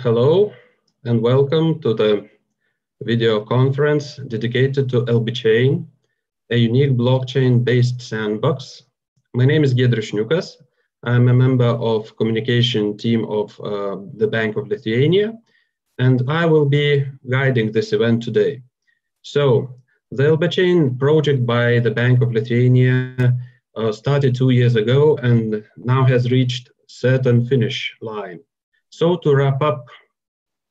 Hello and welcome to the video conference dedicated to LBChain, a unique blockchain-based sandbox. My name is Giedrius Šniukas. I'm a member of communication team of the Bank of Lithuania, and I will be guiding this event today. So, the LBChain project by the Bank of Lithuania started 2 years ago and now has reached certain finish line. So to wrap up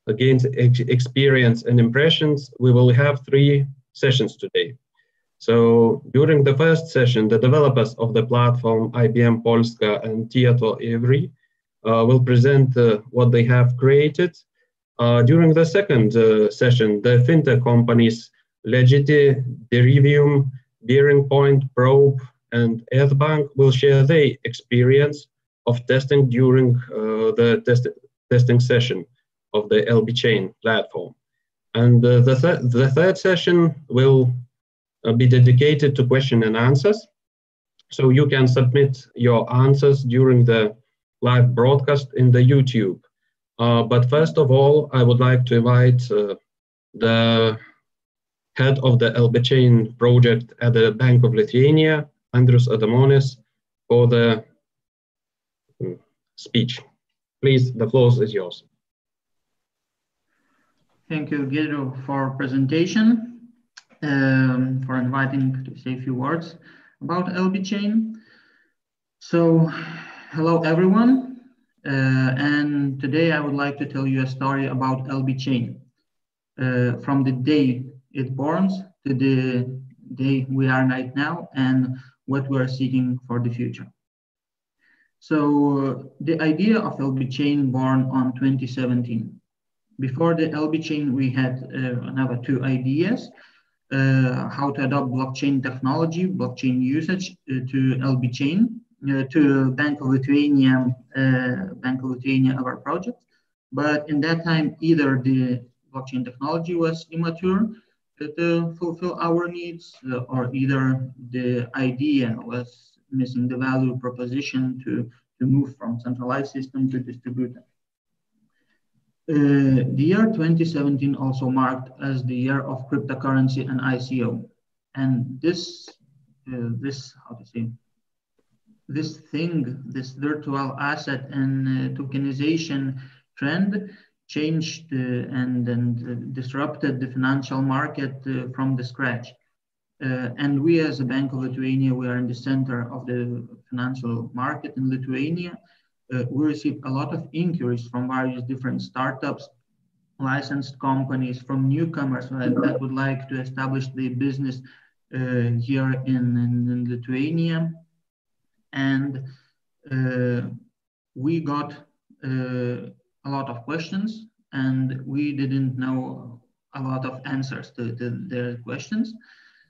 against experience and impressions, we will have 3 sessions today. So during the first session, the developers of the platform IBM Polska and Tieto Ivry will present what they have created. During the second session, the Fintech companies Legiti, Derivium, Bearing Point, Probe, and Earthbank will share their experience of testing during the testing session of the LBChain platform. And the third session will be dedicated to question and answers. So you can submit your answers during the live broadcast in the YouTube. But first of all, I would like to invite the head of the LBChain project at the Bank of Lithuania, Andrius Adamonis, for the speech. Please, the floor is yours. Thank you, Giedrius, for presentation, for inviting to say a few words about LBChain. So, hello everyone, and today I would like to tell you a story about LBChain, from the day it borns to the day we are right now and what we are seeking for the future. So the idea of LBChain born on 2017. Before the LBChain, we had another 2 ideas, how to adopt blockchain technology, blockchain usage to LBChain, to Bank of Lithuania, our project. But in that time, either the blockchain technology was immature to fulfill our needs, or either the idea was missing the value proposition to move from centralized system to distributed. The year 2017 also marked as the year of cryptocurrency and ICO. And this virtual asset and tokenization trend changed and disrupted the financial market from the scratch. And we as a Bank of Lithuania, we are in the center of the financial market in Lithuania. We received a lot of inquiries from various different startups, licensed companies, from newcomers that would like to establish their business here in Lithuania. And we got a lot of questions, and we didn't know a lot of answers to their questions.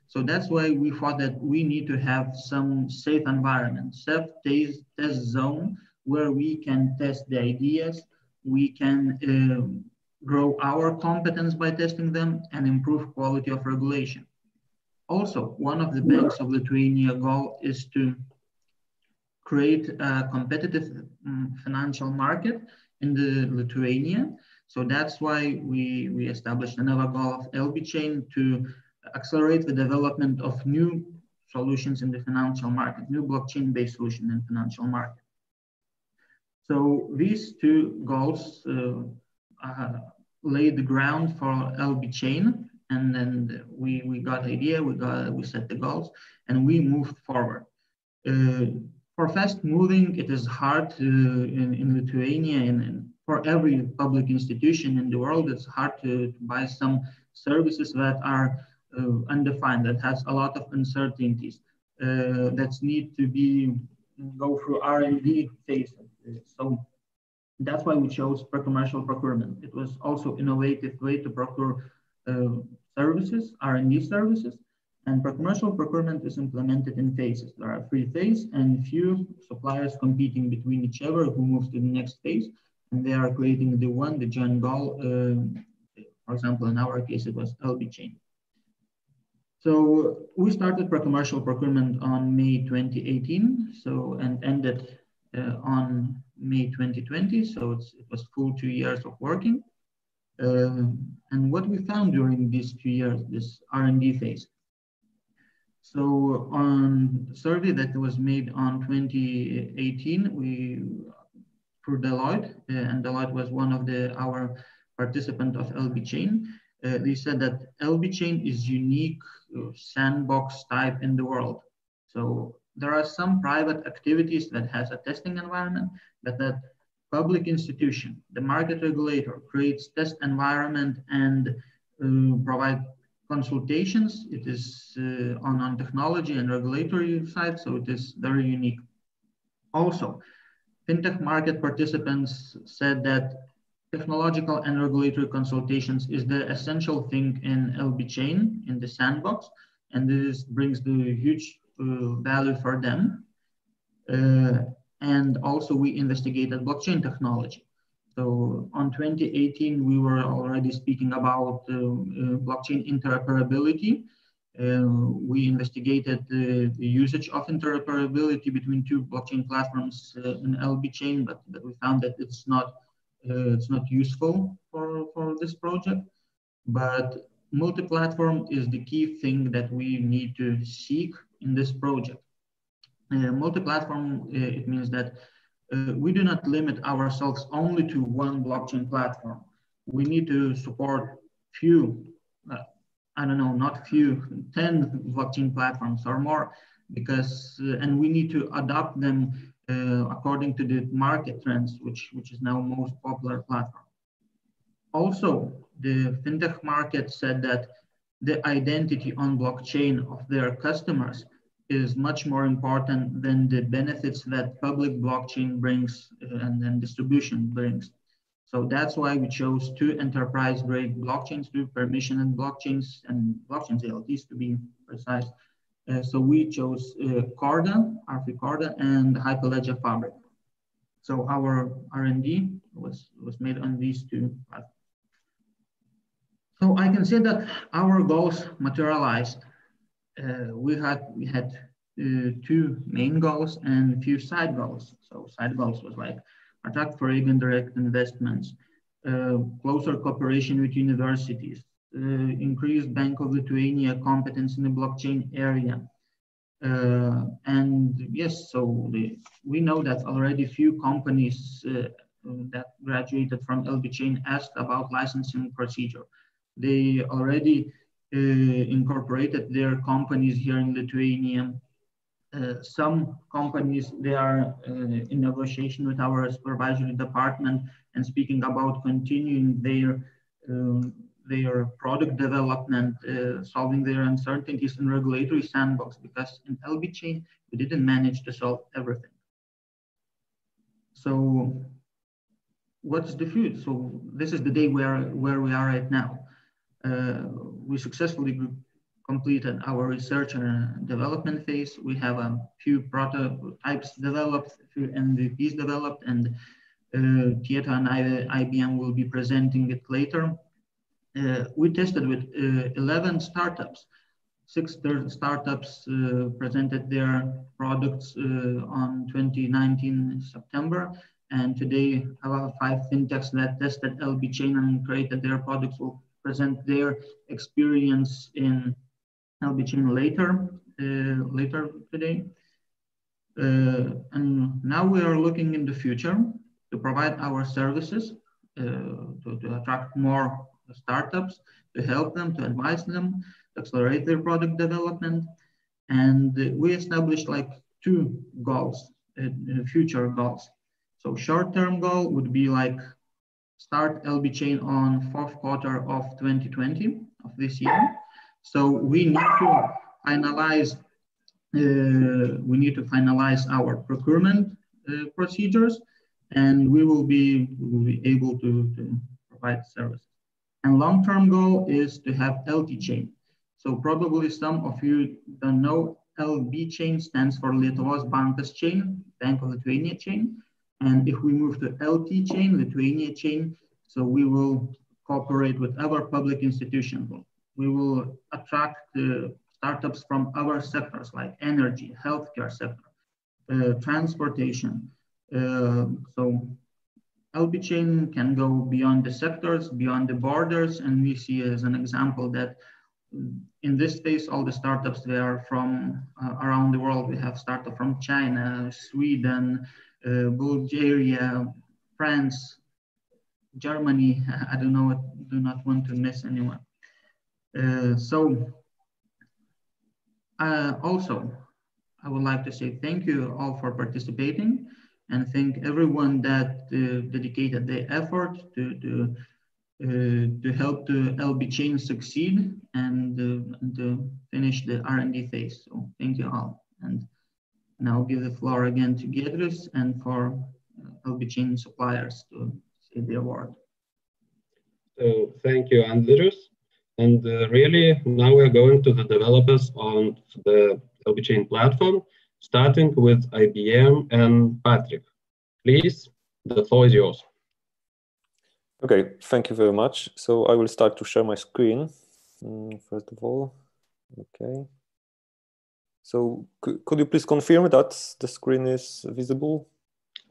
So that's why we thought that we need to have some safe environment, safe test zone, where we can test the ideas, we can grow our competence by testing them and improve quality of regulation. Also, one of the Banks of Lithuania goal is to create a competitive financial market in the Lithuania. So that's why we established another goal of LBChain to accelerate the development of new solutions in the financial market, new blockchain-based solution in financial market. So these 2 goals laid the ground for LBChain, and then we got the idea, we set the goals, and we moved forward. For fast moving, it is hard in Lithuania, and for every public institution in the world, it's hard to buy some services that are undefined, that has a lot of uncertainties, that need to go through R&D phase. So that's why we chose pre-commercial procurement. It was also innovative way to procure services, R&D services, and pre-commercial procurement is implemented in phases. There are 3 phases and few suppliers competing between each other who moves to the next phase, and they are creating the joint goal. For example, in our case, it was LBChain. So we started pre-commercial procurement on May 2018, and ended on May 2020, so it was full 2 years of working. And what we found during these 2 years, this R&D phase. So on the survey that was made on 2018, through Deloitte, and Deloitte was one of our participants of LBChain. They said that LBChain is unique sandbox type in the world. So there are some private activities that has a testing environment, but that public institution, the market regulator, creates test environment and provide consultations. It is on technology and regulatory side, so it is very unique. Also, Fintech market participants said that technological and regulatory consultations is the essential thing in LBChain, in the sandbox, and this brings the huge value for them. And also we investigated blockchain technology. So on 2018, we were already speaking about blockchain interoperability. We investigated the usage of interoperability between two blockchain platforms in LBChain, but we found that it's not useful for this project. But multi-platform is the key thing that we need to seek in this project. Multi-platform, it means that we do not limit ourselves only to one blockchain platform. We need to support few, I don't know, not few, 10 blockchain platforms or more, because, and we need to adopt them according to the market trends, which is now most popular platform. Also, the Fintech market said that the identity on blockchain of their customers is much more important than the benefits that public blockchain brings and then distribution brings. So that's why we chose two enterprise-grade blockchains, two permissioned blockchains, and blockchains LTs to be precise. So we chose Corda, RF Corda, and Hyperledger Fabric. So our R&D was made on these two platforms. So I can say that our goals materialized. We had two main goals and a few side goals. So side goals was like attract foreign indirect investments, closer cooperation with universities, increased Bank of Lithuania competence in the blockchain area. And yes, so we know that already few companies that graduated from LBChain asked about licensing procedure. They already incorporated their companies here in Lithuania. Some companies, they are in negotiation with our supervisory department and speaking about continuing their product development, solving their uncertainties in regulatory sandbox, because in LBChain, we didn't manage to solve everything. So what's the future? So this is the day where we are right now. We successfully completed our research and development phase. We have a few prototypes developed, a few MVPs developed, and Tieto and IBM will be presenting it later. We tested with 11 startups. 6 startups presented their products on 2019 September. And today, about 5 fintechs that tested LBChain and created their products will present their experience in LBChain later today. And now we are looking in the future to provide our services to attract more startups, to help them, to advise them, to accelerate their product development. And we established like 2 goals, future goals. So short-term goal would be like start LBChain on 4th quarter of 2020 of this year. So we need to finalize our procurement procedures, and we will be able to provide services. And long-term goal is to have LT chain. So probably some of you don't know, LBChain stands for Lietuvos bankas chain, Bank of Lithuania chain. And if we move to LT chain, Lithuania chain, so we will cooperate with other public institutions. We will attract startups from other sectors like energy, healthcare sector, transportation, So LBChain can go beyond the sectors, beyond the borders, and we see as an example that in this space, all the startups, they are from around the world. We have startups from China, Sweden, Bulgaria, France, Germany. I don't know, do not want to miss anyone. Also, I would like to say thank you all for participating, and thank everyone that dedicated their effort to help the LBChain succeed and to finish the R&D phase. So thank you all. And now I'll give the floor again to Giedrius and for LBChain suppliers to say their word. So thank you, Andrius. And really, now we're going to the developers on the LBChain platform, starting with IBM and Patrick. Please, the floor is yours. Okay, thank you very much. So I will start to share my screen, first of all. Okay. So could you please confirm that the screen is visible?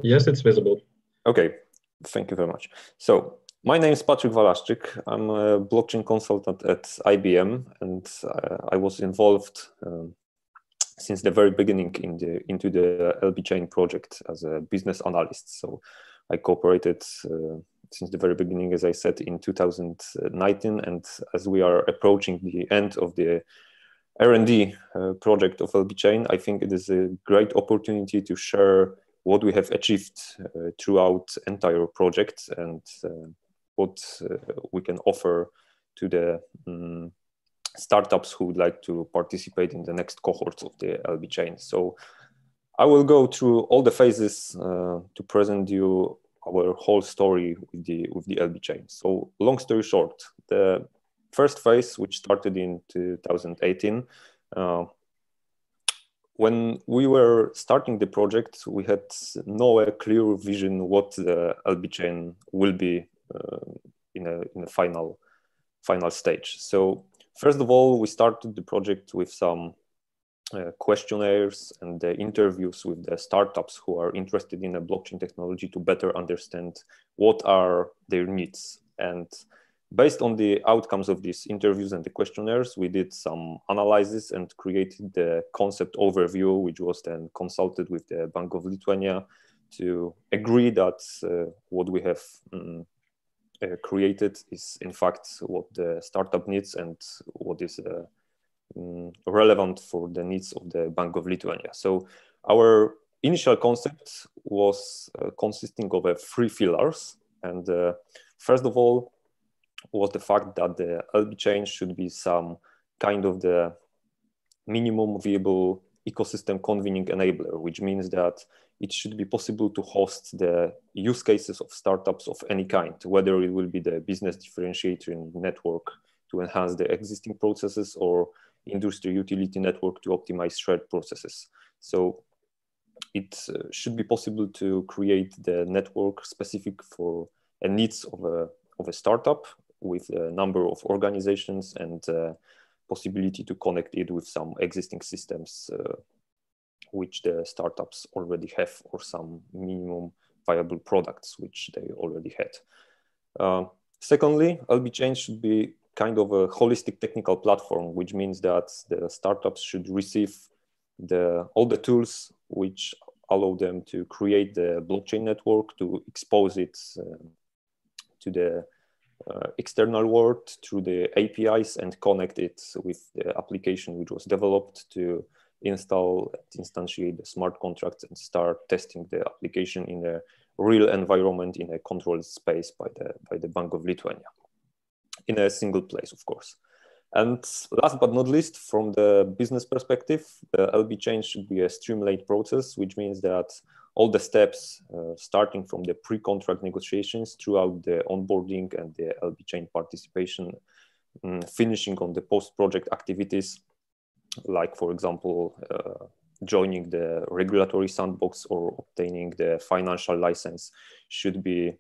Yes, it's visible. Okay, thank you very much. So my name is Patrick Walaszczyk. I'm a blockchain consultant at IBM, and I was involved since the very beginning into the LBChain project as a business analyst. So I cooperated since the very beginning, as I said, in 2019. And as we are approaching the end of the R&D project of LBChain, I think it is a great opportunity to share what we have achieved throughout entire project and what we can offer to the startups who would like to participate in the next cohorts of the LBChain. So I will go through all the phases to present you our whole story with the LBChain. So long story short, the first phase, which started in 2018, when we were starting the project, we had no clear vision what the LBChain will be in a final stage. So first of all, we started the project with some questionnaires and interviews with the startups who are interested in a blockchain technology to better understand what are their needs. And based on the outcomes of these interviews and the questionnaires, we did some analysis and created the concept overview, which was then consulted with the Bank of Lithuania to agree that what we have created is in fact what the startup needs and what is relevant for the needs of the Bank of Lithuania. So our initial concept was consisting of 3 pillars. And first of all was the fact that the LBChain should be some kind of the minimum viable ecosystem convening enabler, which means that it should be possible to host the use cases of startups of any kind, whether it will be the business differentiator in network to enhance the existing processes or industry utility network to optimize shared processes. So it should be possible to create the network specific for a needs of a startup with a number of organizations and possibility to connect it with some existing systems which the startups already have, or some minimum viable products which they already had. Secondly, LBChain should be kind of a holistic technical platform, which means that the startups should receive all the tools which allow them to create the blockchain network, to expose it to the external world through the APIs and connect it with the application which was developed to install and instantiate the smart contracts and start testing the application in a real environment in a controlled space by the Bank of Lithuania, in a single place, of course. And last but not least, from the business perspective, the LBChain should be a streamlined process, which means that all the steps, starting from the pre-contract negotiations throughout the onboarding and the LBChain participation, finishing on the post-project activities, like, for example, joining the regulatory sandbox or obtaining the financial license, should be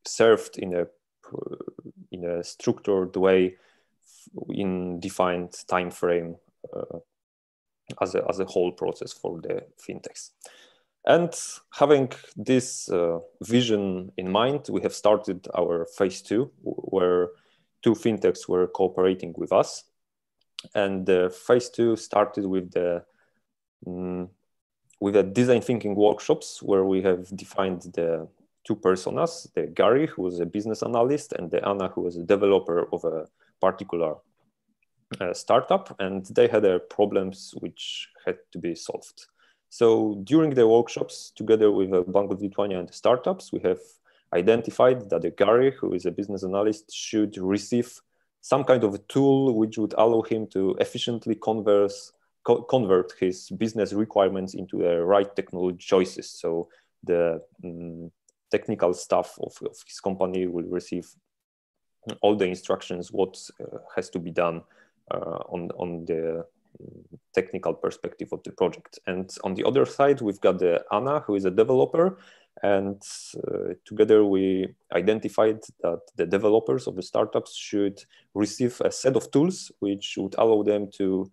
served in a structured way in defined time frame as a whole process for the fintechs. And having this vision in mind, we have started our phase 2, where 2 fintechs were cooperating with us. And phase 2 started with the design thinking workshops, where we have defined the 2 personas, the Gary, who was a business analyst, and the Anna, who was a developer of a particular startup, and they had problems which had to be solved. So during the workshops, together with Bank of Lithuania and the startups, we have identified that the Gary, who is a business analyst, should receive some kind of a tool which would allow him to efficiently convert his business requirements into the right technology choices. So the technical staff of his company will receive all the instructions, what has to be done on the technical perspective of the project. And on the other side, we've got the Anna, who is a developer, and together we identified that the developers of the startups should receive a set of tools which would allow them to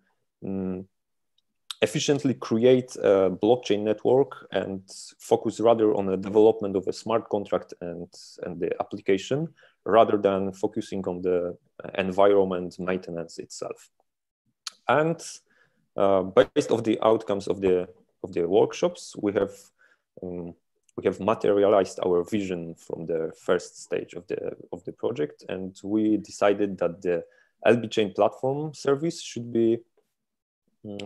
efficiently create a blockchain network and focus rather on the development of a smart contract and the application, rather than focusing on the environment maintenance itself. And based on the outcomes of the workshops, we have materialized our vision from the first stage of the project, and we decided that the LBChain platform service should be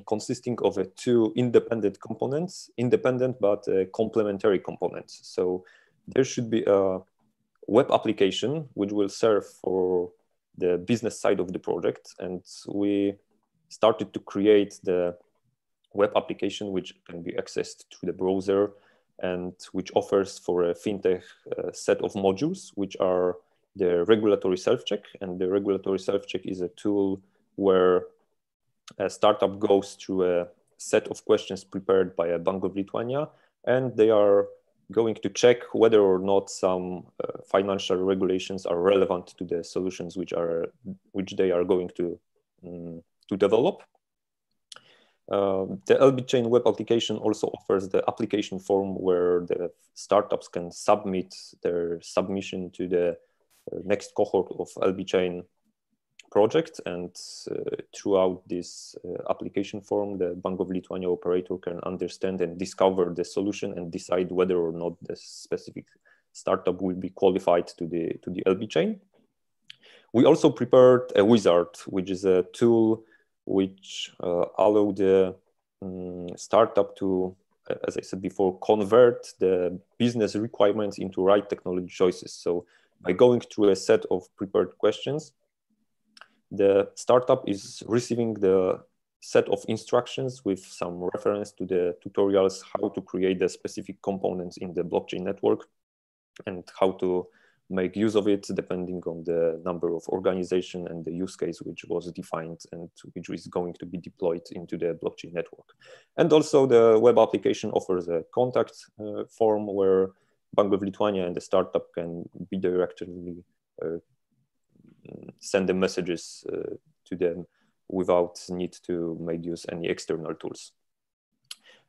consisting of 2 independent components, independent but complementary components. So there should be a web application which will serve for the business side of the project, and we started to create the web application which can be accessed through the browser and which offers for a fintech set of modules, which are the regulatory self-check. And the regulatory self-check is a tool where a startup goes through a set of questions prepared by a Bank of Lithuania, and they are going to check whether or not some financial regulations are relevant to the solutions which they are going to develop. The LBChain web application also offers the application form where the startups can submit their submission to the next cohort of LBChain project, and throughout this application form, the Bank of Lithuania operator can understand and discover the solution and decide whether or not the specific startup will be qualified to the LBChain. We also prepared a wizard, which is a tool which allow the startup to, as I said before, convert the business requirements into right technology choices. So by going through a set of prepared questions, the startup is receiving the set of instructions with some reference to the tutorials, how to create the specific components in the blockchain network and how to make use of it depending on the number of organization and the use case which was defined and which is going to be deployed into the blockchain network. And also the web application offers a contact form where Bank of Lithuania and the startup can be directly send the messages to them without need to make use any external tools.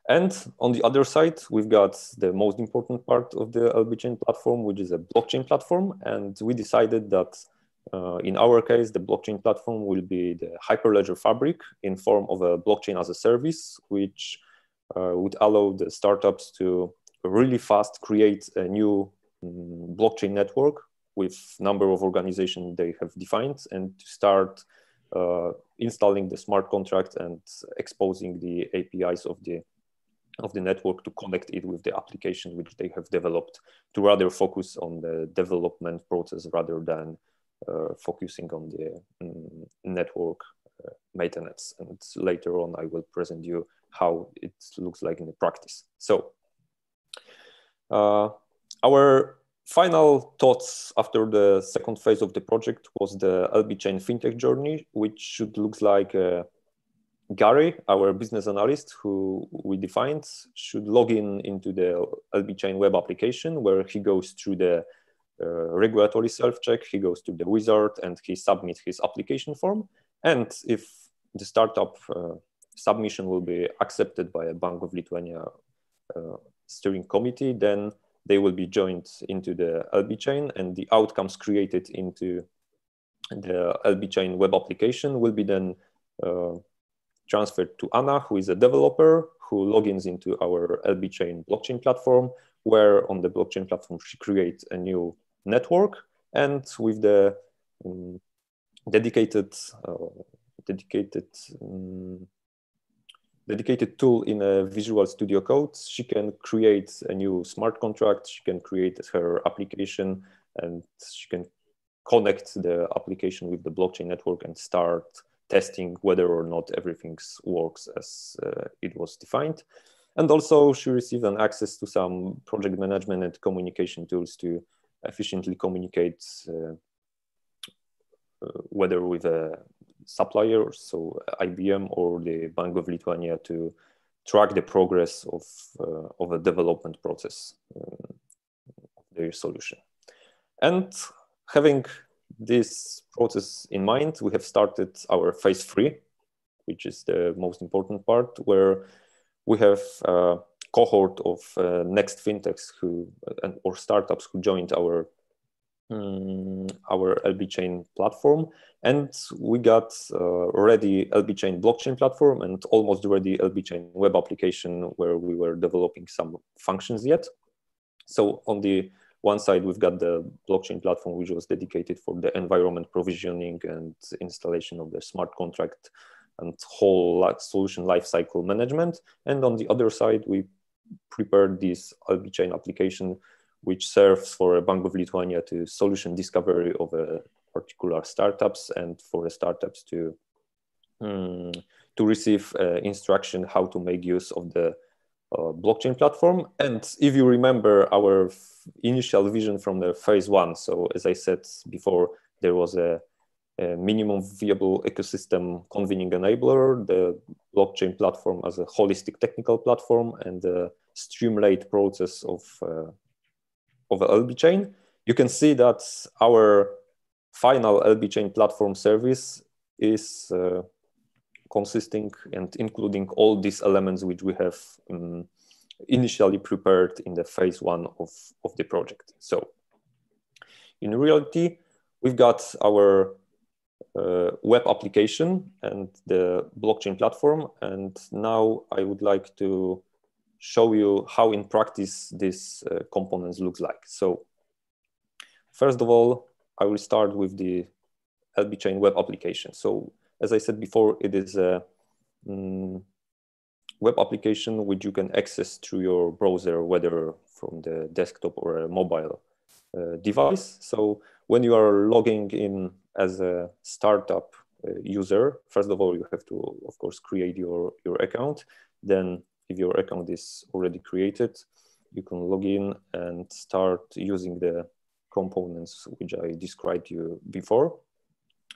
And on the other side, we've got the most important part of the LBChain platform, which is a blockchain platform. And we decided that in our case, the blockchain platform will be the Hyperledger fabric in form of a blockchain as a service, which would allow the startups to really fast create a new blockchain network with number of organizations they have defined, and to start installing the smart contract and exposing the APIs of the network to connect it with the application which they have developed, to rather focus on the development process rather than focusing on the network maintenance. And later on, I will present you how it looks like in the practice. So our final thoughts after the second phase of the project was the LBChain Fintech journey, which should look like Gary, our business analyst, who we defined, should log into the LBChain web application, where he goes through the regulatory self-check, he goes to the wizard, and he submits his application form. And if the startup submission will be accepted by a Bank of Lithuania steering committee, then they will be joined into the LBChain, and the outcomes created into the LBChain web application will be then transferred to Anna, who is a developer, who logins into our LBChain blockchain platform, where on the blockchain platform she creates a new network, and with the dedicated tool in a Visual Studio Code, she can create a new smart contract, she can create her application, and she can connect the application with the blockchain network and start testing whether or not everything works as it was defined. And also she received an access to some project management and communication tools to efficiently communicate whether with a supplier, so IBM or the Bank of Lithuania, to track the progress of a development process of their solution. And having this process in mind, we have started our phase 3, which is the most important part, where we have a cohort of next fintechs or startups who joined our LBChain platform, and we got already LBChain blockchain platform and almost ready LBChain web application where we were developing some functions yet. So on the one side, we've got the blockchain platform, which was dedicated for the environment provisioning and installation of the smart contract and whole solution lifecycle management. And on the other side, we prepared this LBChain application, which serves for a Bank of Lithuania to solution discovery of a particular startups, and for the startups to receive instruction how to make use of the blockchain platform. And if you remember our initial vision from the phase 1, so as I said before, there was a minimum viable ecosystem convening enabler, the blockchain platform as a holistic technical platform, and the streamlined process of LBChain. You can see that our final LBChain platform service is consisting and including all these elements which we have initially prepared in the phase 1 of the project. So in reality, we've got our web application and the blockchain platform, and now I would like to show you how in practice these components looks like. So first of all, I will start with the LBChain web application. So as I said before, it is a web application which you can access through your browser, whether from the desktop or a mobile device. So when you are logging in as a startup user, first of all, you have to, of course, create your account. Then if your account is already created, you can log in and start using the components which I described to you before.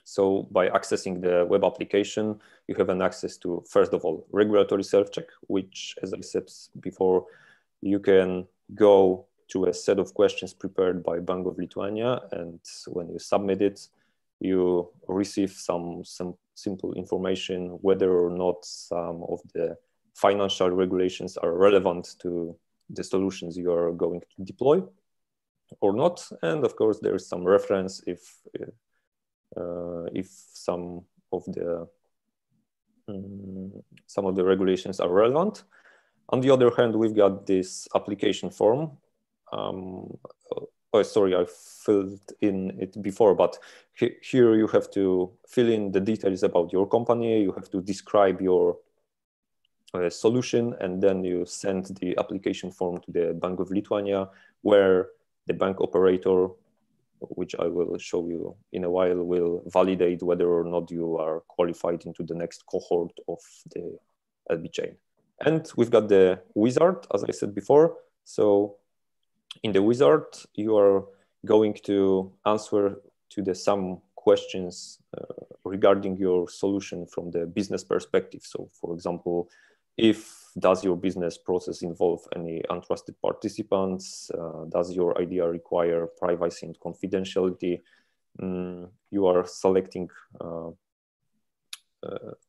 So by accessing the web application, you have an access to, first of all, regulatory self-check, which, as I said before, you can go to a set of questions prepared by Bank of Lithuania, and when you submit it, you receive some simple information whether or not some of the financial regulations are relevant to the solutions you are going to deploy or not. And of course, there is some reference if some of the regulations are relevant. On the other hand, we've got this application form. Oh, sorry, I filled in it before, but here you have to fill in the details about your company. You have to describe your solution, and then you send the application form to the Bank of Lithuania, where the bank operator, which I will show you in a while, will validate whether or not you are qualified into the next cohort of the LBChain. And we've got the wizard, as I said before. So in the wizard, you are going to answer to some questions regarding your solution from the business perspective. So for example, does your business process involve any untrusted participants? Does your idea require privacy and confidentiality? You are selecting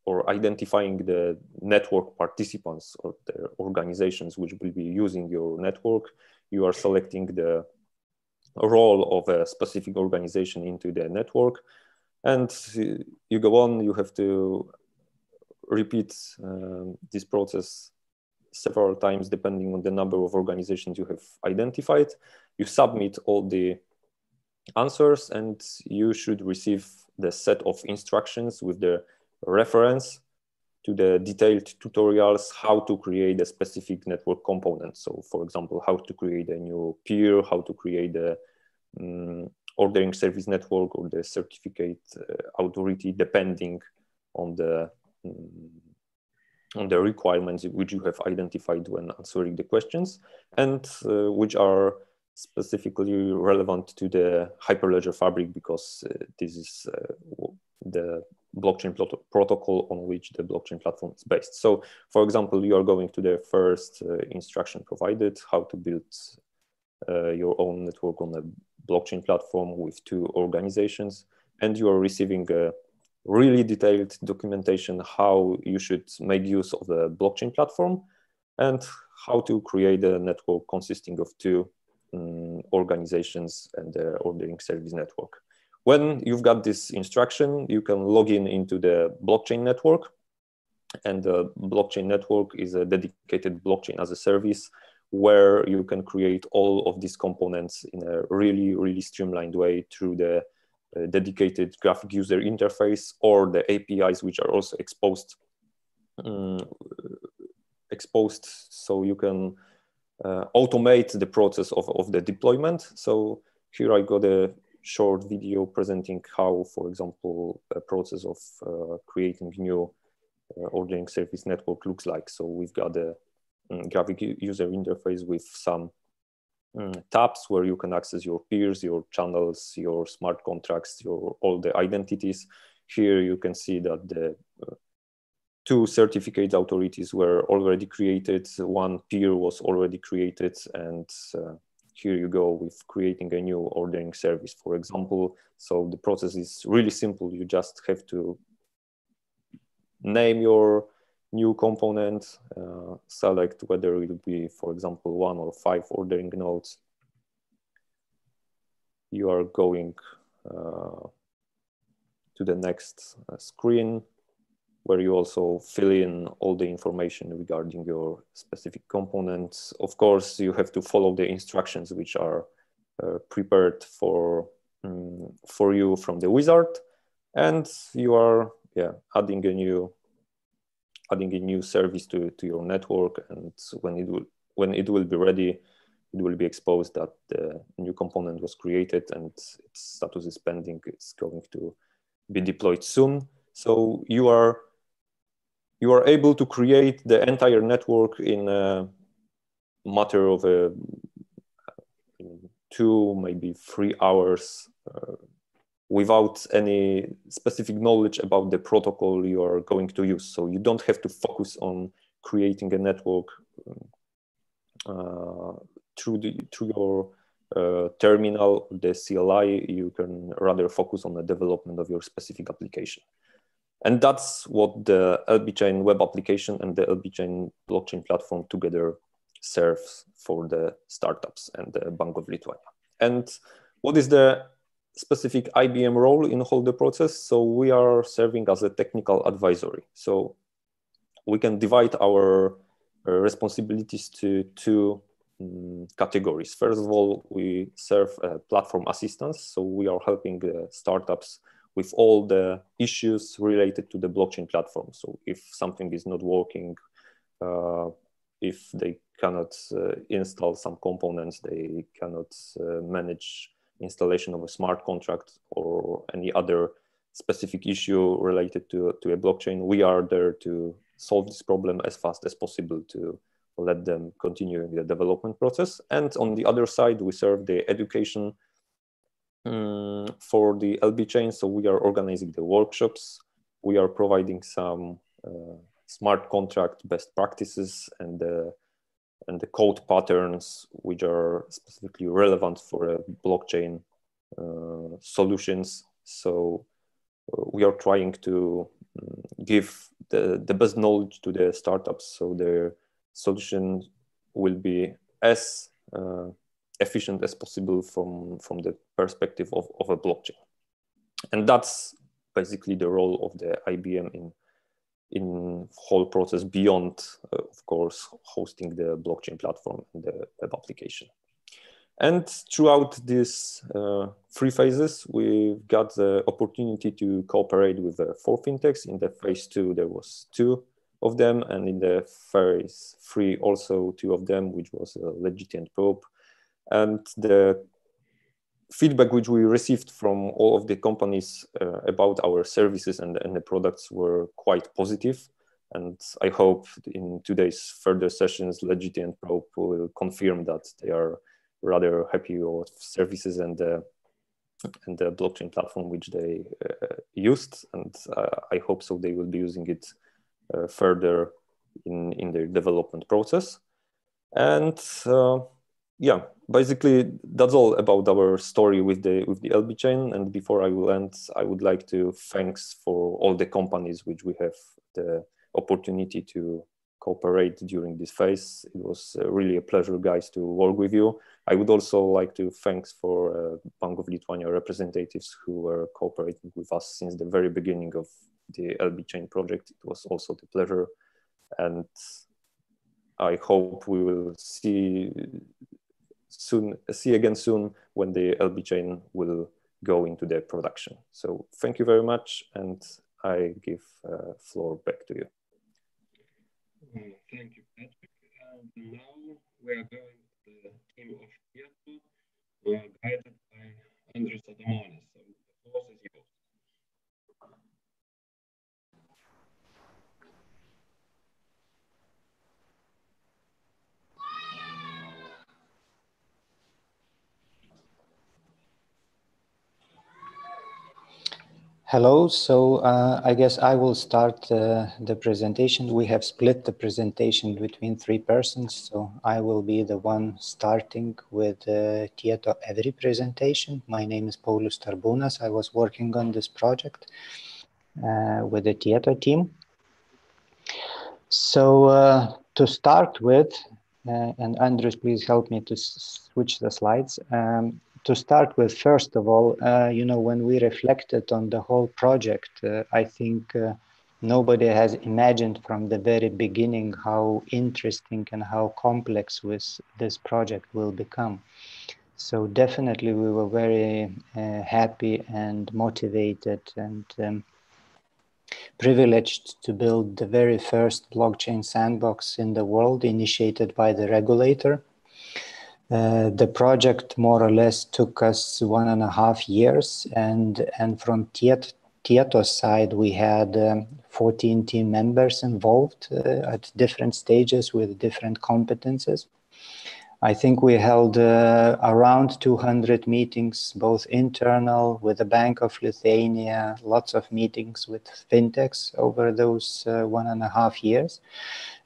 or identifying the network participants or the organizations which will be using your network. You are selecting the role of a specific organization into the network, and you go on. You have to repeat this process several times depending on the number of organizations you have identified. You submit all the answers, and you should receive the set of instructions with the reference to the detailed tutorials how to create a specific network component. So for example, how to create a new peer, how to create a ordering service network or the certificate authority, depending on the requirements which you have identified when answering the questions, and which are specifically relevant to the Hyperledger Fabric, because this is the blockchain protocol on which the blockchain platform is based. So, for example, you are going to the first instruction provided, how to build your own network on a blockchain platform with 2 organizations, and you are receiving a really detailed documentation how you should make use of the blockchain platform and how to create a network consisting of 2 organizations and the ordering service network. When you've got this instruction, you can log in into the blockchain network, and the blockchain network is a dedicated blockchain as a service where you can create all of these components in a really, really streamlined way through the dedicated graphic user interface or the APIs, which are also exposed, so you can automate the process of the deployment. So here I got a short video presenting how, for example, a process of creating new ordering service network looks like. So we've got a graphic user interface with some tabs where you can access your peers, your channels, your smart contracts, all the identities. Here you can see that the 2 certificate authorities were already created, 1 peer was already created, and here you go with creating a new ordering service, for example. So the process is really simple. You just have to name your new component, select whether it will be, for example, 1 or 5 ordering nodes. You are going to the next screen, where you also fill in all the information regarding your specific components. Of course, you have to follow the instructions which are prepared for you from the wizard, and you are adding a new service to your network. And when it will be ready, it will be exposed that the new component was created and its status is pending. It's going to be deployed soon. So you are able to create the entire network in a matter of 2, maybe 3 hours, without any specific knowledge about the protocol you are going to use. So you don't have to focus on creating a network through your terminal, the CLI. You can rather focus on the development of your specific application. And that's what the LBChain web application and the LBChain blockchain platform together serves for the startups and the Bank of Lithuania. And what is the specific IBM role in the whole process? So we are serving as a technical advisory. So we can divide our responsibilities to 2 categories. First of all, we serve platform assistance. So we are helping startups with all the issues related to the blockchain platform. So if something is not working, if they cannot install some components, they cannot manage installation of a smart contract or any other specific issue related to a blockchain, we are there to solve this problem as fast as possible to let them continue the development process. And on the other side, we serve the education for the LBChain. So we are organizing the workshops. We are providing some smart contract best practices and the code patterns which are specifically relevant for blockchain solutions. So we are trying to give the best knowledge to the startups, so their solution will be as efficient as possible from the perspective of a blockchain. And that's basically the role of the IBM in whole process beyond, of course, hosting the blockchain platform and the web application. And throughout these 3 phases, we got the opportunity to cooperate with 4 fintechs. In the phase 2, there was 2 of them, and in the phase 3, also 2 of them, which was Legit and Probe. And the feedback which we received from all of the companies about our services and the products were quite positive. And I hope in today's further sessions, Legit and Probe will confirm that they are rather happy with services and the blockchain platform which they used. And I hope so they will be using it further in their development process. And yeah, basically that's all about our story with the LBChain. And before I will end, I would like to thanks for all the companies which we have the opportunity to cooperate during this phase. It was really a pleasure, guys, to work with you. I would also like to thanks for Bank of Lithuania representatives who were cooperating with us since the very beginning of the LBChain project. It was also the pleasure, and I hope we will see again soon when the LBChain will go into the production. So thank you very much, and I give floor back to you. Thank you, Patrick. And now we are going to the team of projekto, guided by Andrius Adamonis. So the floor is yours. Hello, so I guess I will start the presentation. We have split the presentation between 3 persons, so I will be the one starting with Tieto every presentation. My name is Paulius Tarbūnas. I was working on this project with the Tieto team. So to start with, and Andrius, please help me to switch the slides. To start with, first of all, you know, when we reflected on the whole project, I think nobody has imagined from the very beginning how interesting and how complex this project will become. So definitely we were very happy and motivated and privileged to build the very first blockchain sandbox in the world, initiated by the regulator. The project more or less took us 1.5 years, and from Tieto's side, we had 14 team members involved at different stages with different competences. I think we held around 200 meetings, both internal with the Bank of Lithuania, lots of meetings with fintechs over those 1.5 years.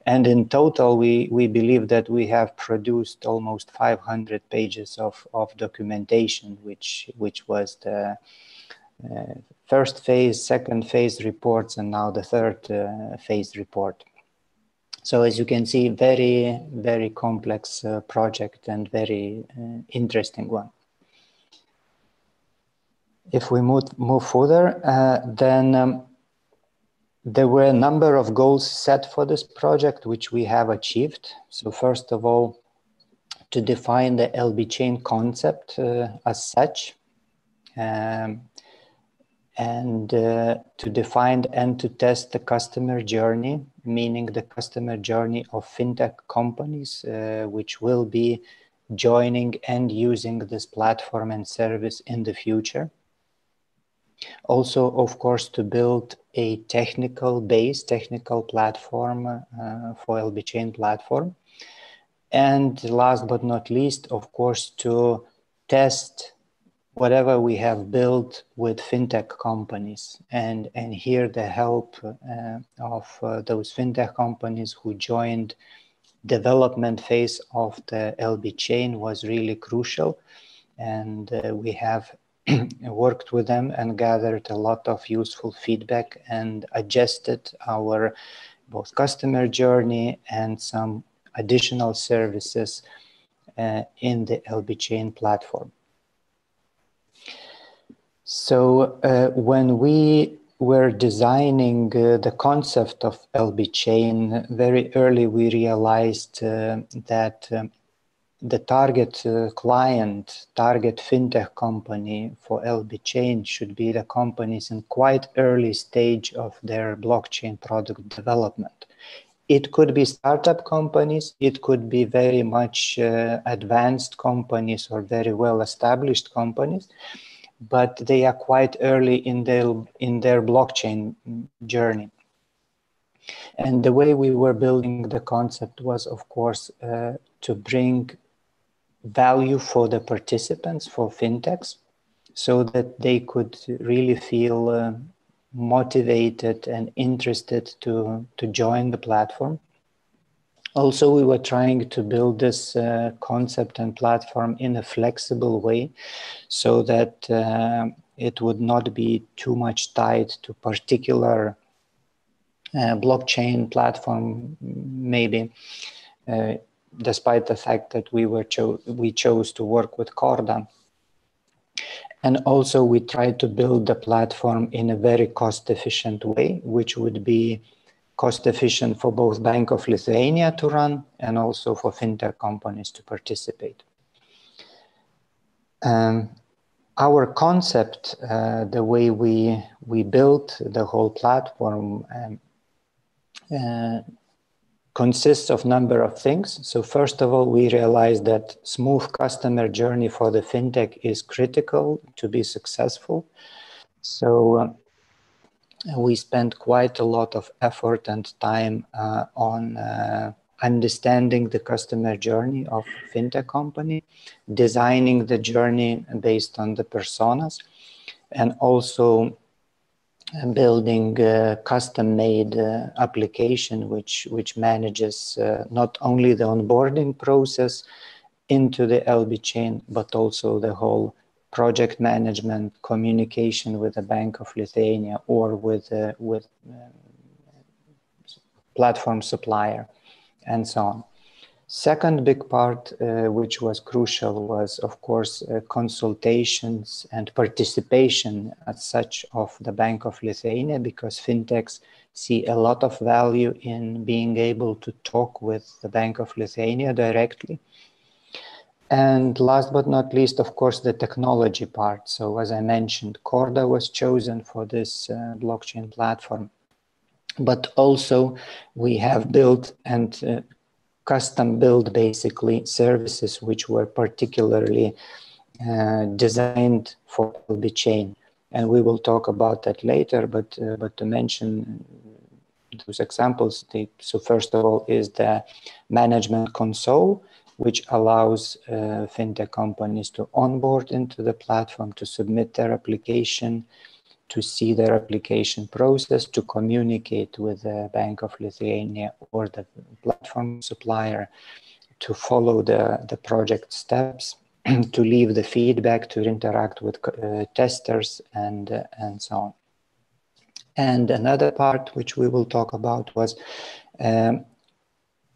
And in total, we believe that we have produced almost 500 pages of documentation, which was the first phase, second phase reports, and now the third phase report. So as you can see, very, very complex project and very interesting one. If we move further, then there were a number of goals set for this project, which we have achieved. So first of all, to define the LBChain concept as such, and to define and to test the customer journey, meaning the customer journey of fintech companies, which will be joining and using this platform and service in the future. Also, of course, to build a technical platform for LBChain platform. And last but not least, of course, to test whatever we have built with fintech companies. And here the help of those fintech companies who joined development phase of the LBChain was really crucial. And we have worked with them and gathered a lot of useful feedback and adjusted our both customer journey and some additional services in the LBChain platform. So when we were designing the concept of LBChain, very early we realized that the target client, target fintech company for LBChain should be the companies in quite early stage of their blockchain product development. It could be startup companies, it could be very much advanced companies or very well-established companies, but they are quite early in their blockchain journey. And the way we were building the concept was, of course, to bring value for the participants, for fintechs, so that they could really feel motivated and interested to join the platform. Also, we were trying to build this concept and platform in a flexible way so that it would not be too much tied to particular blockchain platform, maybe, despite the fact that we chose to work with Corda. And also we tried to build the platform in a very cost-efficient way, which would be cost-efficient for both Bank of Lithuania to run and also for fintech companies to participate. Our concept, the way we built the whole platform, consists of a number of things. So first of all, we realized that smooth customer journey for the fintech is critical to be successful. So we spent quite a lot of effort and time on understanding the customer journey of fintech company, designing the journey based on the personas, and also building a custom-made application which manages not only the onboarding process into the LBChain, but also the whole project management, communication with the Bank of Lithuania or with platform supplier, and so on. Second big part, which was crucial, was of course consultations and participation as such of the Bank of Lithuania, because fintechs see a lot of value in being able to talk with the Bank of Lithuania directly. And last but not least, of course, the technology part. So as I mentioned, Corda was chosen for this blockchain platform, but also we have built and custom build basically services which were particularly designed for LBChain. And we will talk about that later, but to mention those examples, so first of all is the management console, which allows fintech companies to onboard into the platform, to submit their application, to see their application process, to communicate with the Bank of Lithuania or the platform supplier, to follow the project steps, to leave the feedback, to interact with testers, and so on. And another part which we will talk about was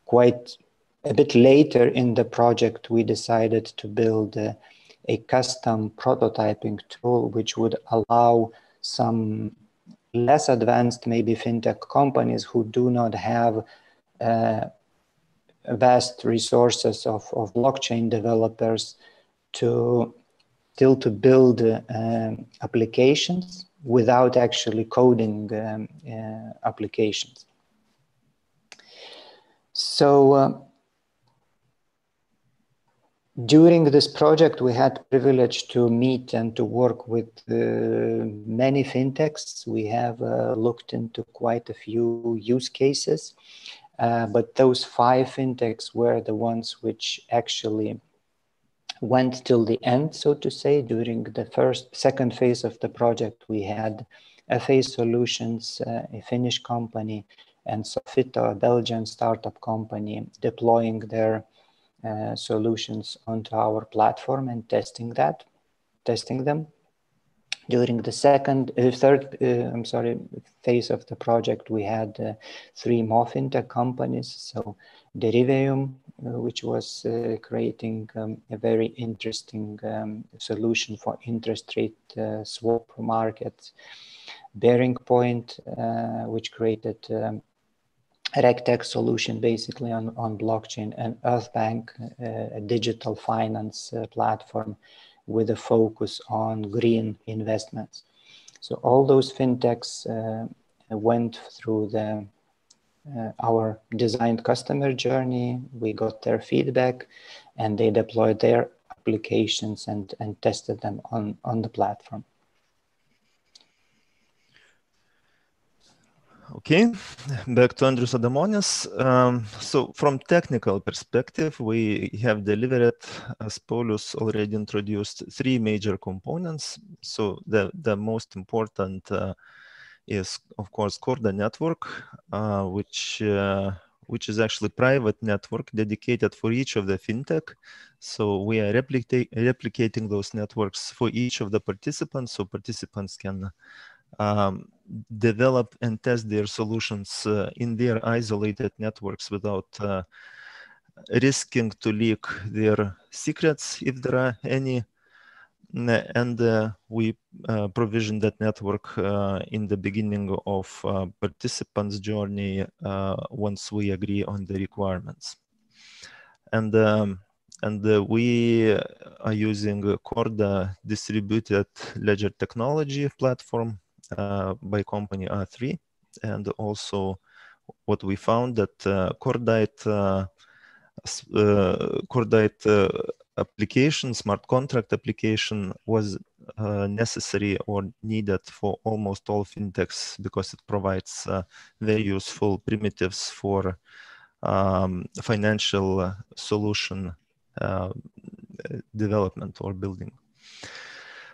quite a bit later in the project, we decided to build a custom prototyping tool which would allow some less advanced, maybe fintech companies who do not have vast resources of blockchain developers to build applications without actually coding applications. So during this project, we had privilege to meet and to work with many fintechs. We have looked into quite a few use cases, but those 5 fintechs were the ones which actually went till the end, so to say. During the second phase of the project, we had FA Solutions, a Finnish company, and Sofito, a Belgian startup company, deploying their solutions onto our platform and testing them. During the third phase of the project, we had 3 more fintech companies. So Derivium, which was creating a very interesting solution for interest rate swap markets. Bearing Point, which created a RegTech solution basically on blockchain, and Earthbank, a digital finance platform with a focus on green investments. So all those fintechs went through our designed customer journey. We got their feedback, and they deployed their applications and tested them on the platform. Okay, back to Andrius Adamonis. So from technical perspective, we have delivered, as Paulius already introduced, 3 major components. So the most important is, of course, Corda network, which is actually private network dedicated for each of the fintech. So we are replicating those networks for each of the participants, so participants can develop and test their solutions in their isolated networks without risking to leak their secrets if there are any. And we provision that network in the beginning of participants' journey once we agree on the requirements. And we are using Corda distributed ledger technology platform by company R3, and also what we found that Cordite application, smart contract application, was necessary or needed for almost all fintechs because it provides very useful primitives for financial solution development or building.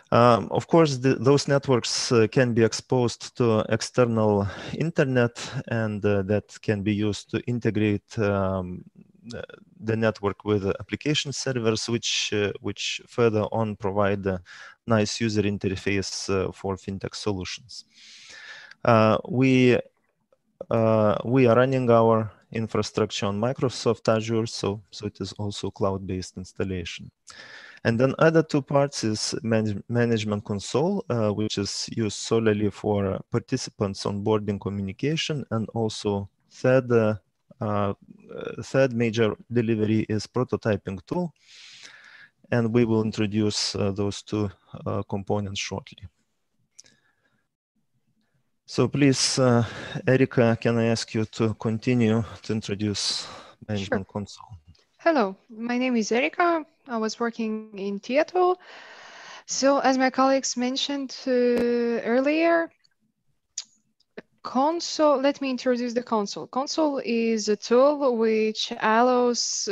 Of course, those networks can be exposed to external internet, and that can be used to integrate the network with application servers, which further on provide a nice user interface for fintech solutions. We are running our infrastructure on Microsoft Azure, so it is also cloud-based installation. And then other 2 parts is management console, which is used solely for participants onboarding communication, and also third major delivery is prototyping tool, and we will introduce those 2 components shortly. So please, Erika, can I ask you to continue to introduce management console? Hello, my name is Erika. I was working in Tieto. So as my colleagues mentioned earlier, console, let me introduce the console. Console is a tool which allows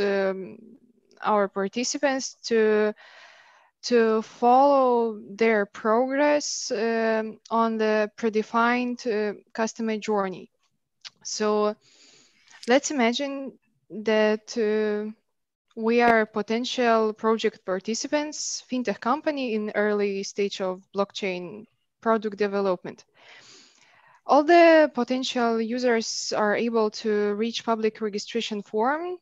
our participants to follow their progress on the predefined customer journey. So let's imagine that we are potential project participants, fintech company in early stage of blockchain product development. All the potential users are able to reach public registration form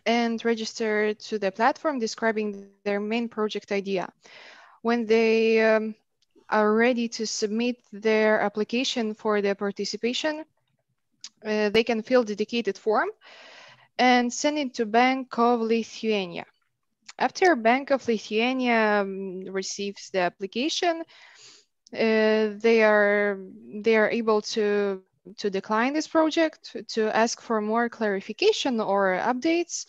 and register to the platform describing their main project idea. When they are ready to submit their application for the participation, they can fill dedicated form and send it to Bank of Lithuania. After Bank of Lithuania receives the application, they are able to decline this project, to ask for more clarification or updates,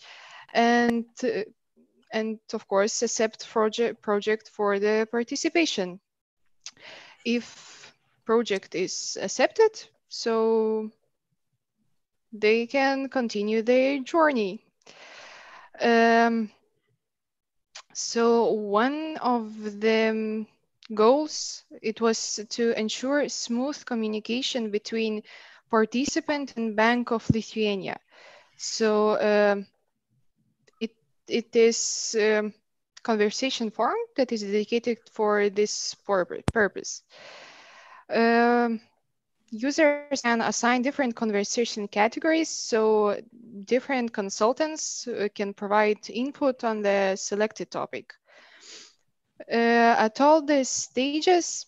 and of course accept project for the participation. If project is accepted, so they can continue their journey. So one of the goals, it was to ensure smooth communication between participant and Bank of Lithuania. So it is conversation form that is dedicated for this purpose. Users can assign different conversation categories, so different consultants can provide input on the selected topic. At all these stages,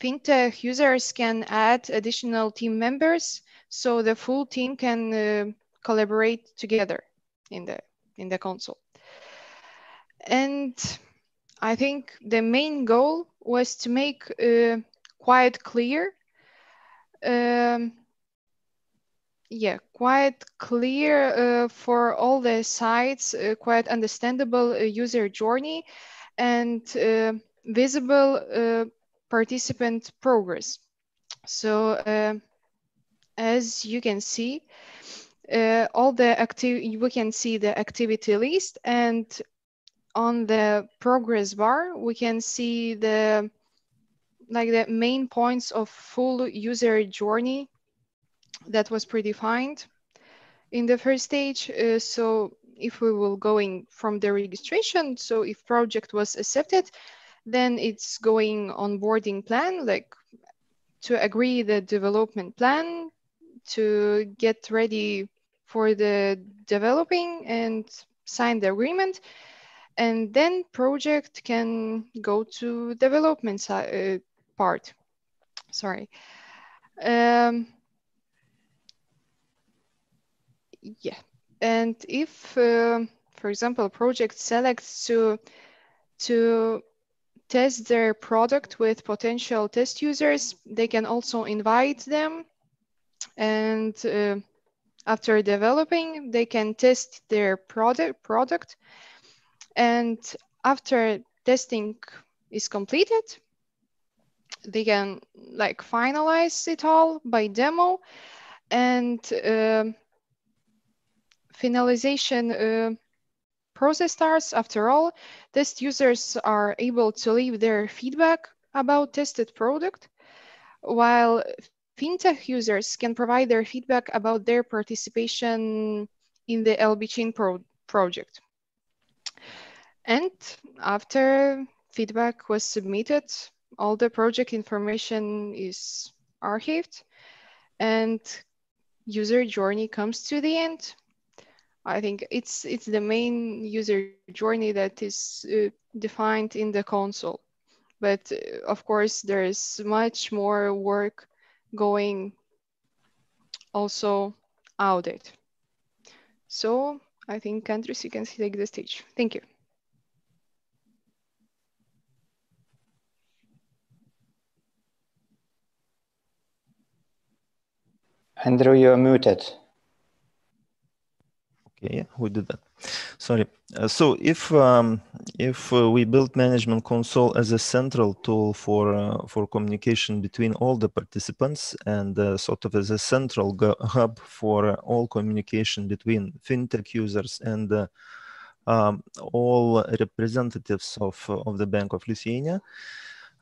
Fintech users can add additional team members, so the full team can collaborate together in the console. And I think the main goal was to make quite clear for all the sides, quite understandable user journey and visible participant progress. So as you can see, we can see the activity list, and on the progress bar, we can see the main points of full user journey that was predefined in the first stage. So if we will going from the registration, so if project was accepted, then it's going onboarding plan, like to agree the development plan, to get ready for the developing and sign the agreement. And then project can go to development part. Sorry. Yeah. And if, for example, project selects to test their product with potential test users, they can also invite them. And after developing, they can test their product. And after testing is completed, they can finalize it all by demo. And finalization process starts. After all, test users are able to leave their feedback about tested product, while Fintech users can provide their feedback about their participation in the LBChain project. And after feedback was submitted, all the project information is archived and user journey comes to the end. I think it's the main user journey that is defined in the console. But of course, there is much more work going also out it. So I think, Andres, you can take the stage. Thank you. Andrew, you're muted. Okay, who did that? Sorry. So if we build management console as a central tool for communication between all the participants and sort of as a central hub for all communication between Fintech users and all representatives of the Bank of Lithuania,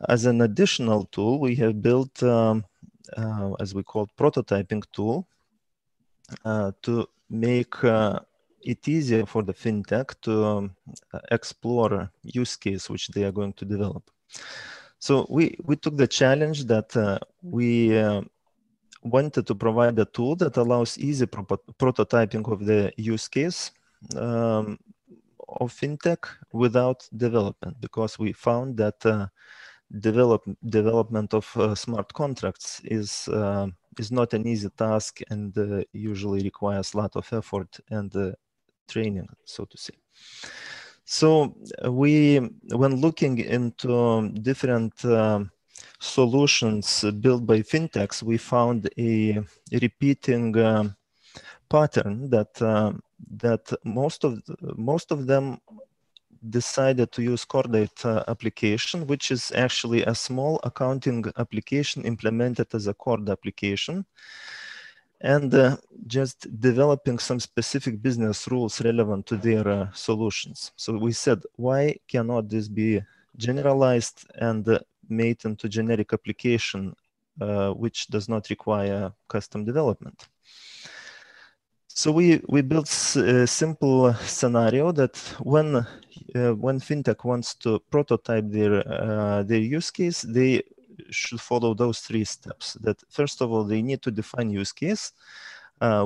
as an additional tool, we have built, as we call, prototyping tool to make it easier for the Fintech to explore use case which they are going to develop. So we took the challenge that we wanted to provide a tool that allows easy prototyping of the use case of Fintech without development, because we found that development of smart contracts is not an easy task and usually requires a lot of effort and training, so to say. So when looking into different solutions built by Fintechs, we found a repeating pattern that most of them decided to use Cordate application, which is actually a small accounting application implemented as a Cord application, and just developing some specific business rules relevant to their solutions. So we said, why cannot this be generalized and made into generic application, which does not require custom development? So we built a simple scenario that when Fintech wants to prototype their use case, they should follow those 3 steps. That first of all, they need to define use case,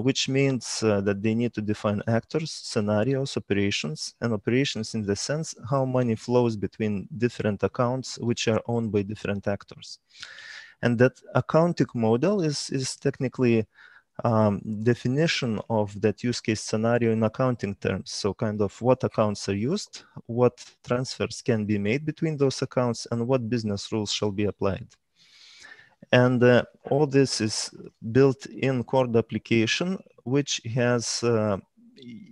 which means that they need to define actors, scenarios, operations, and operations in the sense how money flows between different accounts which are owned by different actors. And that accounting model is technically definition of that use case scenario in accounting terms. So kind of what accounts are used, what transfers can be made between those accounts, and what business rules shall be applied. And all this is built in core application, which has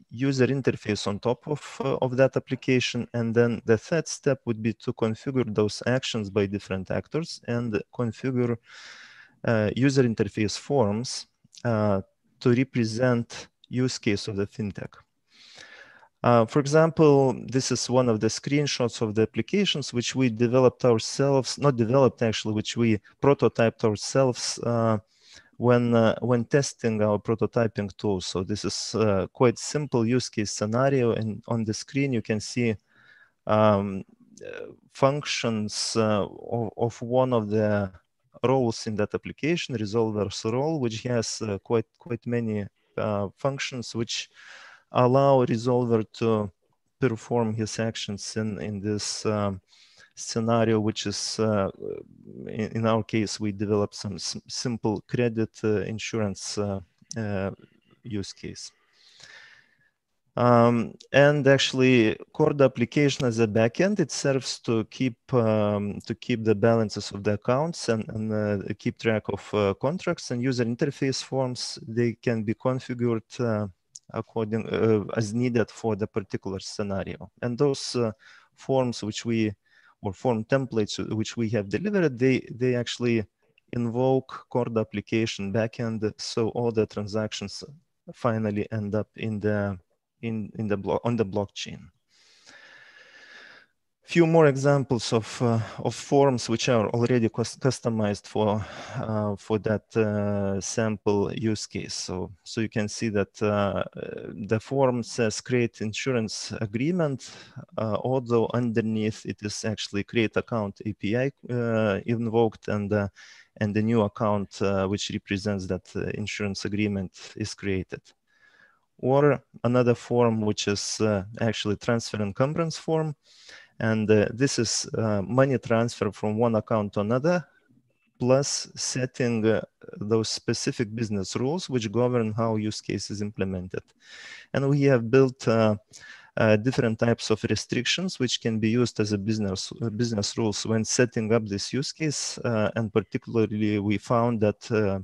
user interface on top of that application. And then the third step would be to configure those actions by different actors and configure user interface forms to represent use case of the Fintech. For example, this is one of the screenshots of the applications which we developed ourselves, not developed actually, which we prototyped ourselves when testing our prototyping tool. So this is quite simple use case scenario, and on the screen you can see functions of one of the roles in that application, resolver's role, which has quite many functions which allow resolver to perform his actions in this scenario, which is in our case we developed some simple credit insurance use case. And actually, core application as a backend, it serves to keep the balances of the accounts and keep track of contracts, and user interface forms. They can be configured according as needed for the particular scenario. And those forms or form templates which we have delivered, they actually invoke core application backend, so all the transactions finally end up on the blockchain. Few more examples of forms which are already customized for that sample use case. So you can see that the form says create insurance agreement, although underneath it is actually create account API invoked, and the new account which represents that insurance agreement is created. Or another form which is actually transfer encumbrance form. And this is money transfer from one account to another, plus setting those specific business rules which govern how use case is implemented. And we have built different types of restrictions which can be used as a business rules when setting up this use case. And particularly, we found that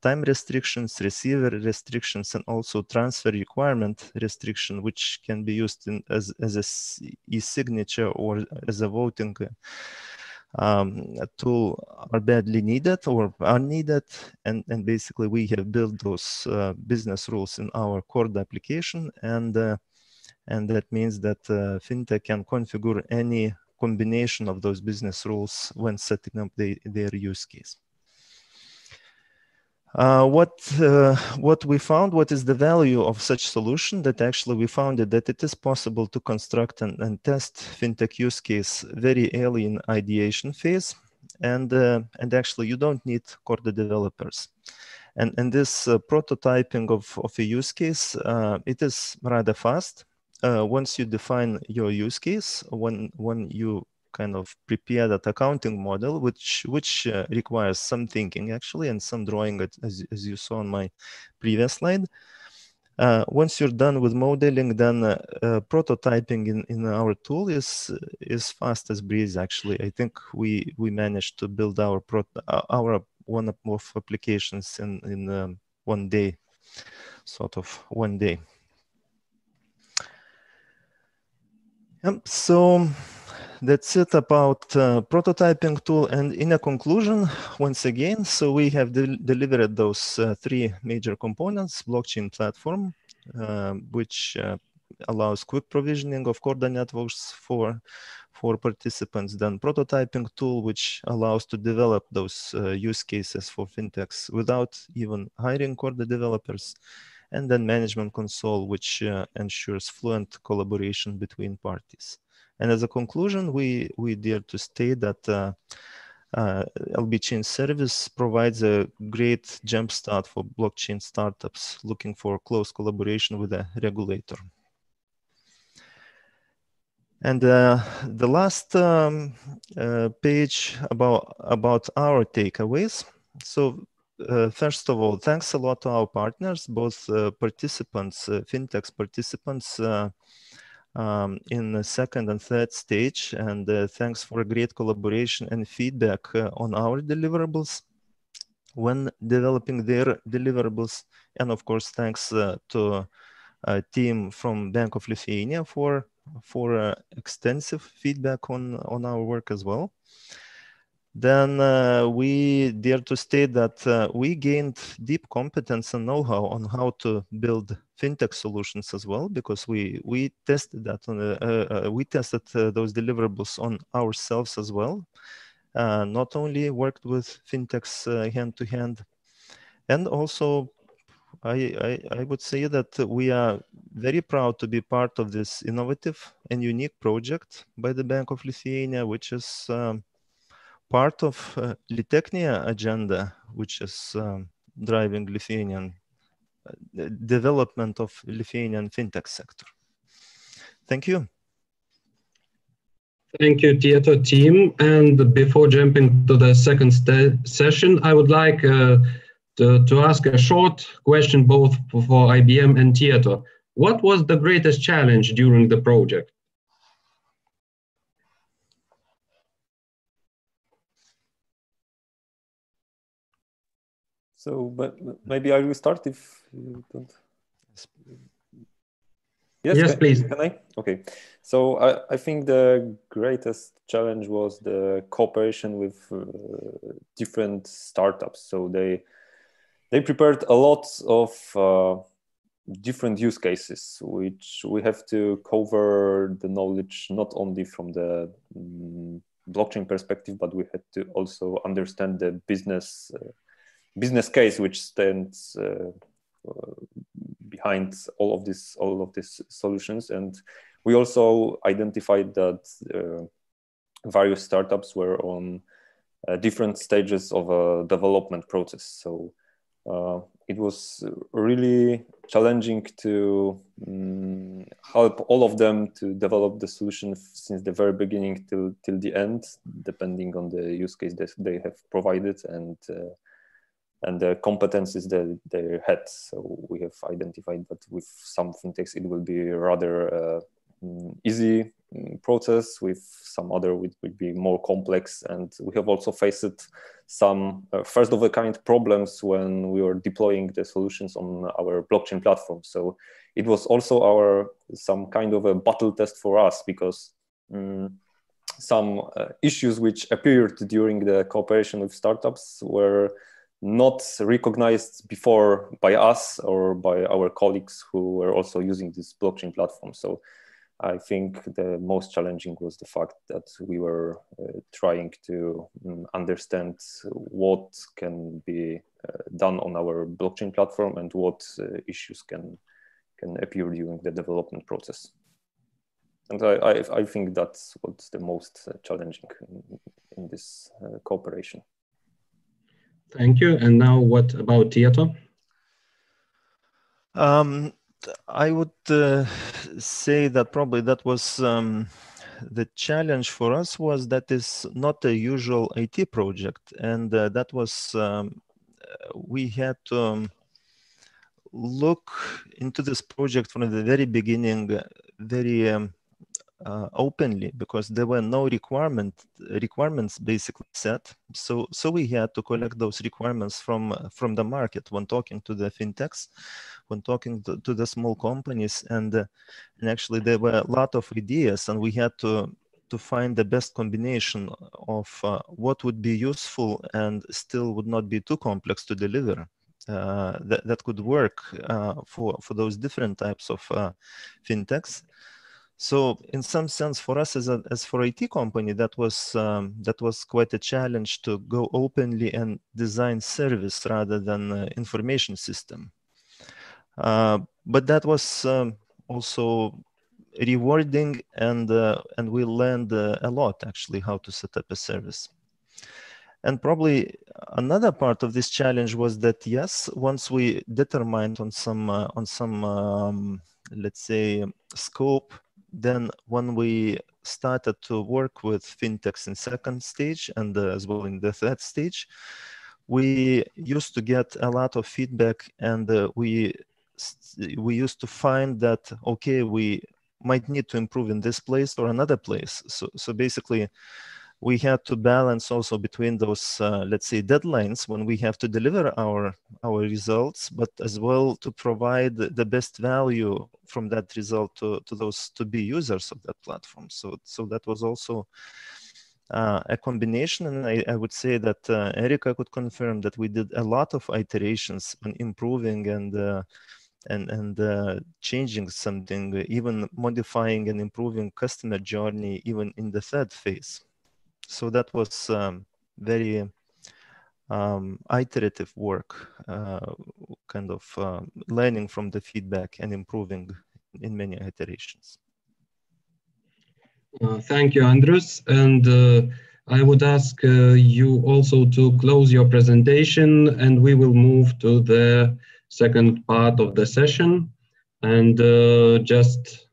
time restrictions, receiver restrictions, and also transfer requirement restriction, which can be used as a e-signature or as a voting tool, are badly needed or are needed. And basically, we have built those business rules in our core application, and that means that Fintech can configure any combination of those business rules when setting up their use case. What we found, what is the value of such solution, that actually we found that it is possible to construct and test Fintech use case very early in ideation phase, and actually you don't need core developers. And this prototyping of a use case, it is rather fast. Once you define your use case, when you kind of prepare that accounting model, which requires some thinking actually and some drawing, as you saw on my previous slide. Once you're done with modeling, then prototyping in our tool is fast as breeze. Actually, I think we managed to build our one of applications in 1 day, sort of 1 day. So that's it about prototyping tool. And in a conclusion, once again, so we have delivered those 3 major components: blockchain platform, which allows quick provisioning of core networks for participants; then prototyping tool, which allows to develop those use cases for fintechs without even hiring core developers; and then management console, which ensures fluent collaboration between parties. And as a conclusion, we dare to state that LBChain service provides a great jumpstart for blockchain startups looking for close collaboration with a regulator. And the last page about our takeaways. So first of all, thanks a lot to our partners, both participants, Fintech participants in the second and third stage, and thanks for a great collaboration and feedback on our deliverables when developing their deliverables. And of course, thanks to a team from Bank of Lithuania for extensive feedback on our work as well. Then we dare to state that we gained deep competence and know-how on how to build fintech solutions as well, because we tested that on we tested those deliverables on ourselves as well. Not only worked with fintechs hand to hand, and also I would say that we are very proud to be part of this innovative and unique project by the Bank of Lithuania, which is part of Lithuania agenda, which is driving Lithuanian development of Lithuanian fintech sector. Thank you. Thank you, Tieto team. And before jumping to the second session, I would like to ask a short question both for IBM and Tieto. What was the greatest challenge during the project? So, but maybe I will start if you don't. Yes, please. Can I? Okay. So I think the greatest challenge was the cooperation with different startups. So they prepared a lot of different use cases, which we have to cover the knowledge not only from the blockchain perspective, but we had to also understand the business case which stands behind all of these solutions. And we also identified that various startups were on different stages of a development process. So it was really challenging to help all of them to develop the solution since the very beginning till the end, depending on the use case that they have provided and the competencies that they had. So we have identified that with some fintechs it will be rather easy process, with some other it would be more complex, and we have also faced some first of a kind problems when we were deploying the solutions on our blockchain platform. So it was also some kind of a battle test for us, because some issues which appeared during the cooperation with startups were not recognized before by us or by our colleagues who were also using this blockchain platform. So I think the most challenging was the fact that we were trying to understand what can be done on our blockchain platform and what issues can appear during the development process. And I think that's what's the most challenging in this cooperation. Thank you. And now what about Tieto? I would say that probably that was the challenge for us was that is not a usual IT project, and that was we had to look into this project from the very beginning very openly, because there were no requirements basically set. So we had to collect those requirements from the market when talking to the fintechs, when talking to the small companies, and actually there were a lot of ideas, and we had to find the best combination of what would be useful and still would not be too complex to deliver. That could work for those different types of fintechs. So in some sense, for us as for IT company, that was quite a challenge to go openly and design service rather than information system. But that was also rewarding, and we learned a lot actually how to set up a service. And probably another part of this challenge was that, yes, once we determined on some let's say scope, then when we started to work with fintechs in second stage and as well in the third stage, we used to get a lot of feedback, and we used to find that, okay, we might need to improve in this place or another place. So basically, we had to balance also between those, let's say, deadlines when we have to deliver our results, but as well to provide the best value from that result to those to-be users of that platform. So that was also a combination, and I would say that Erika could confirm that we did a lot of iterations on improving and changing something, even modifying and improving customer journey, even in the third phase. So that was very iterative work, kind of learning from the feedback and improving in many iterations. Thank you, Andrus. And I would ask you also to close your presentation, and we will move to the second part of the session. And just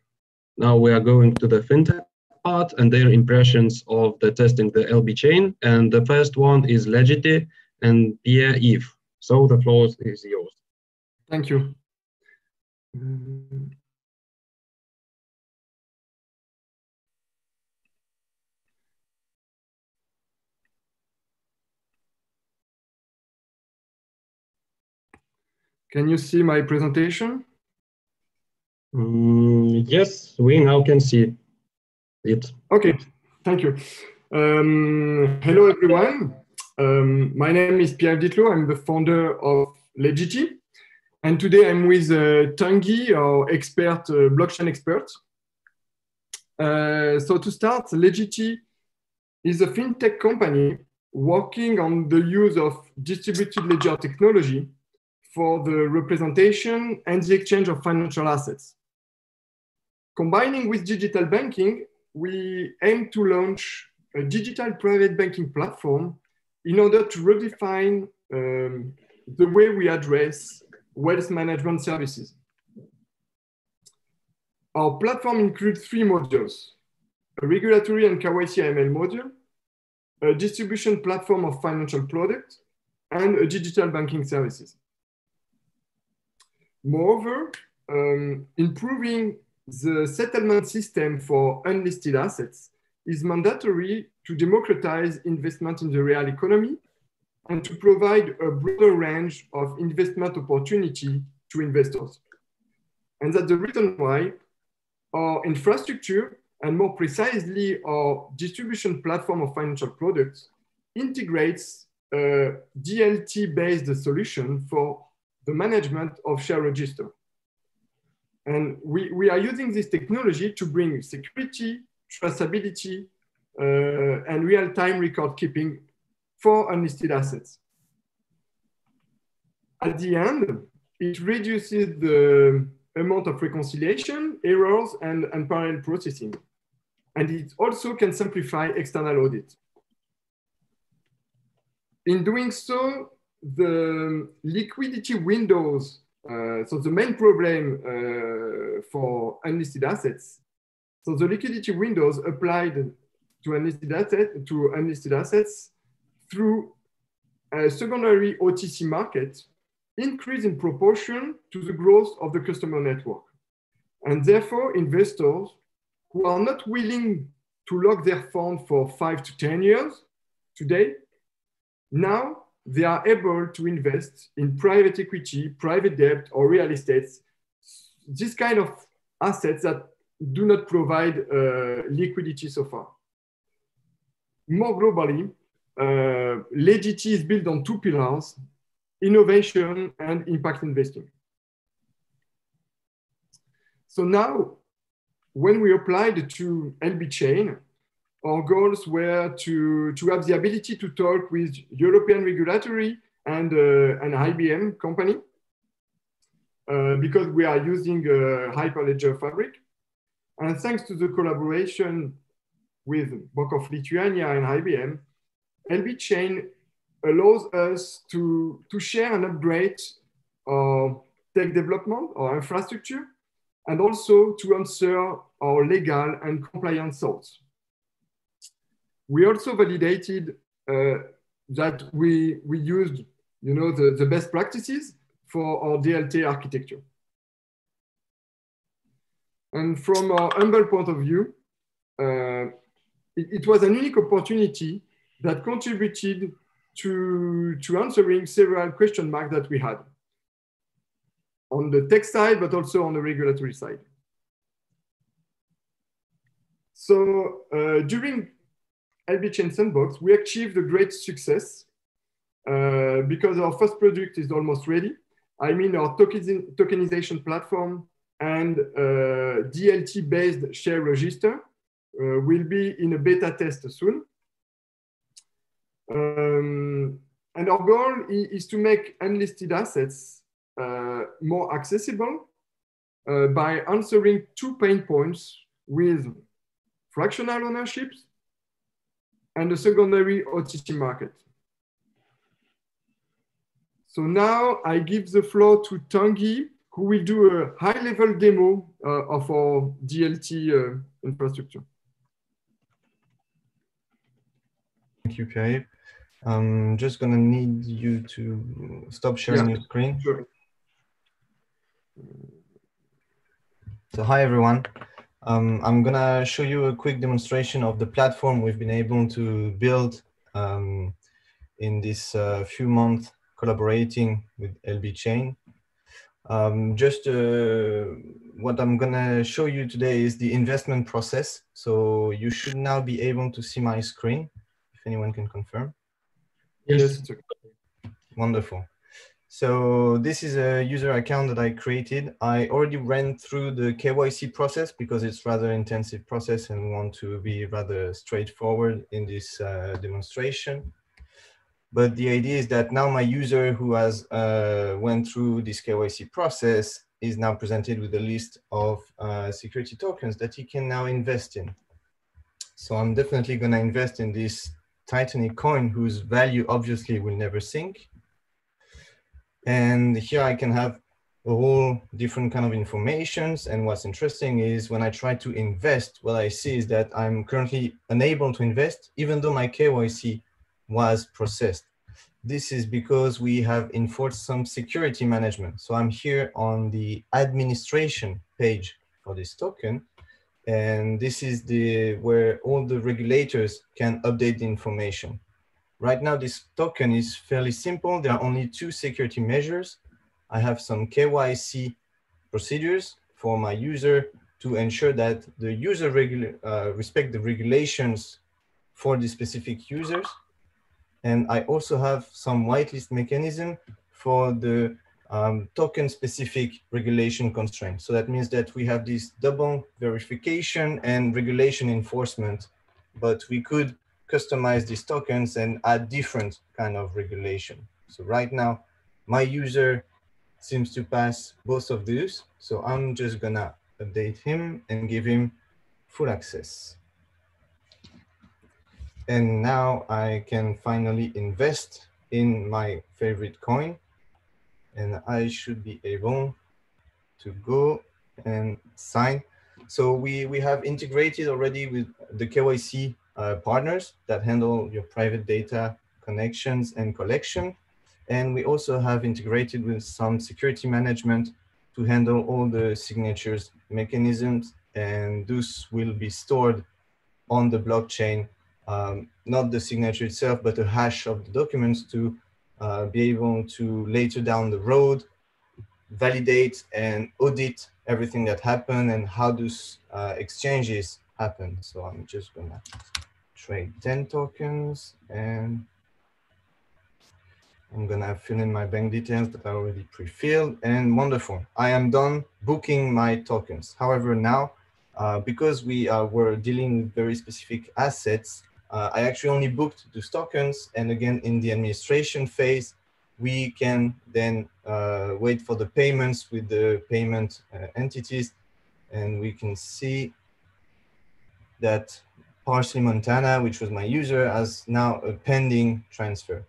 now we are going to the Fintech part and their impressions of the testing the LBChain. And the first one is Legity and Pierre-Yves. So the floor is yours. Thank you. Can you see my presentation? Yes, we now can see it. Okay, thank you. Hello, everyone. My name is Pierre-Yves. I'm the founder of Legity. And today I'm with Tanguy, our expert, blockchain expert. So to start, Legity is a fintech company working on the use of distributed ledger technology for the representation and the exchange of financial assets. Combining with digital banking, we aim to launch a digital private banking platform in order to redefine the way we address wealth management services. Our platform includes 3 modules: a regulatory and KYC AML module, a distribution platform of financial products, and a digital banking services. Moreover, improving the settlement system for unlisted assets is mandatory to democratize investment in the real economy and to provide a broader range of investment opportunity to investors. And that's the reason why our infrastructure, and more precisely our distribution platform of financial products, integrates a DLT-based solution for the management of share register. And we are using this technology to bring security, traceability, and real-time record keeping for unlisted assets. At the end, it reduces the amount of reconciliation, errors, and parallel processing. And it also can simplify external audit. In doing so, the liquidity windows, so the main problem for unlisted assets, so the liquidity windows applied to unlisted assets through a secondary OTC market increase in proportion to the growth of the customer network. And therefore, investors who are not willing to lock their fund for 5 to 10 years today, now they are able to invest in private equity, private debt, or real estate, this kind of assets that do not provide liquidity so far. More globally, Legity is built on 2 pillars: innovation and impact investing. So now, when we applied to LBChain, our goals were to have the ability to talk with European regulatory and an IBM company, because we are using Hyperledger Fabric. And thanks to the collaboration with Bank of Lithuania and IBM, LBChain allows us to share and upgrade our tech development, our infrastructure, and also to answer our legal and compliance thoughts. We also validated that we used, the best practices for our DLT architecture. And from our humble point of view, it was an unique opportunity that contributed to answering several question marks that we had on the tech side, but also on the regulatory side. So during LBChain Sandbox, we achieved a great success because our first product is almost ready. I mean, our tokenization platform and DLT-based share register will be in a beta test soon. And our goal is to make unlisted assets more accessible by answering two pain points with fractional ownerships and the secondary OTC market. So now I give the floor to Tanguy, who will do a high-level demo of our DLT infrastructure. Thank you, Pierre. I'm just going to need you to stop sharing your screen. Sure. So hi, everyone. I'm going to show you a quick demonstration of the platform we've been able to build in this few months collaborating with LBChain. What I'm going to show you today is the investment process. So you should now be able to see my screen, if anyone can confirm. Yes. Wonderful. So this is a user account that I created. I already ran through the KYC process because it's rather intensive process and want to be rather straightforward in this demonstration. But the idea is that now my user who has went through this KYC process is now presented with a list of security tokens that he can now invest in. So I'm definitely going to invest in this Titanic coin whose value obviously will never sink. And here I can have a whole different kind of informations. And what's interesting is when I try to invest, what I see is that I'm currently unable to invest, even though my KYC was processed. This is because we have enforced some security management. So I'm here on the administration page for this token. And this is where all the regulators can update the information. Right now, this token is fairly simple. There are only two security measures. I have some KYC procedures for my user to ensure that the user respect the regulations for the specific users. And I also have some whitelist mechanism for the token-specific regulation constraints. So that means that we have this double verification and regulation enforcement, but we could customize these tokens and add different kind of regulation. So right now, my user seems to pass both of these. So I'm just gonna update him and give him full access. And now I can finally invest in my favorite coin. And I should be able to go and sign. So we have integrated already with the KYC partners that handle your private data connections and collection. And we also have integrated with some security management to handle all the signatures mechanisms. And those will be stored on the blockchain, not the signature itself, but a hash of the documents to be able to later down the road validate and audit everything that happened and how those exchanges happen. So I'm just gonna trade 10 tokens and I'm gonna fill in my bank details that I already pre-filled, and wonderful. I am done booking my tokens. However, now, because we were dealing with very specific assets, I actually only booked those tokens. And again, in the administration phase, we can then wait for the payments with the payment entities. And we can see that Parsley Montana, which was my user, has now a pending transfer.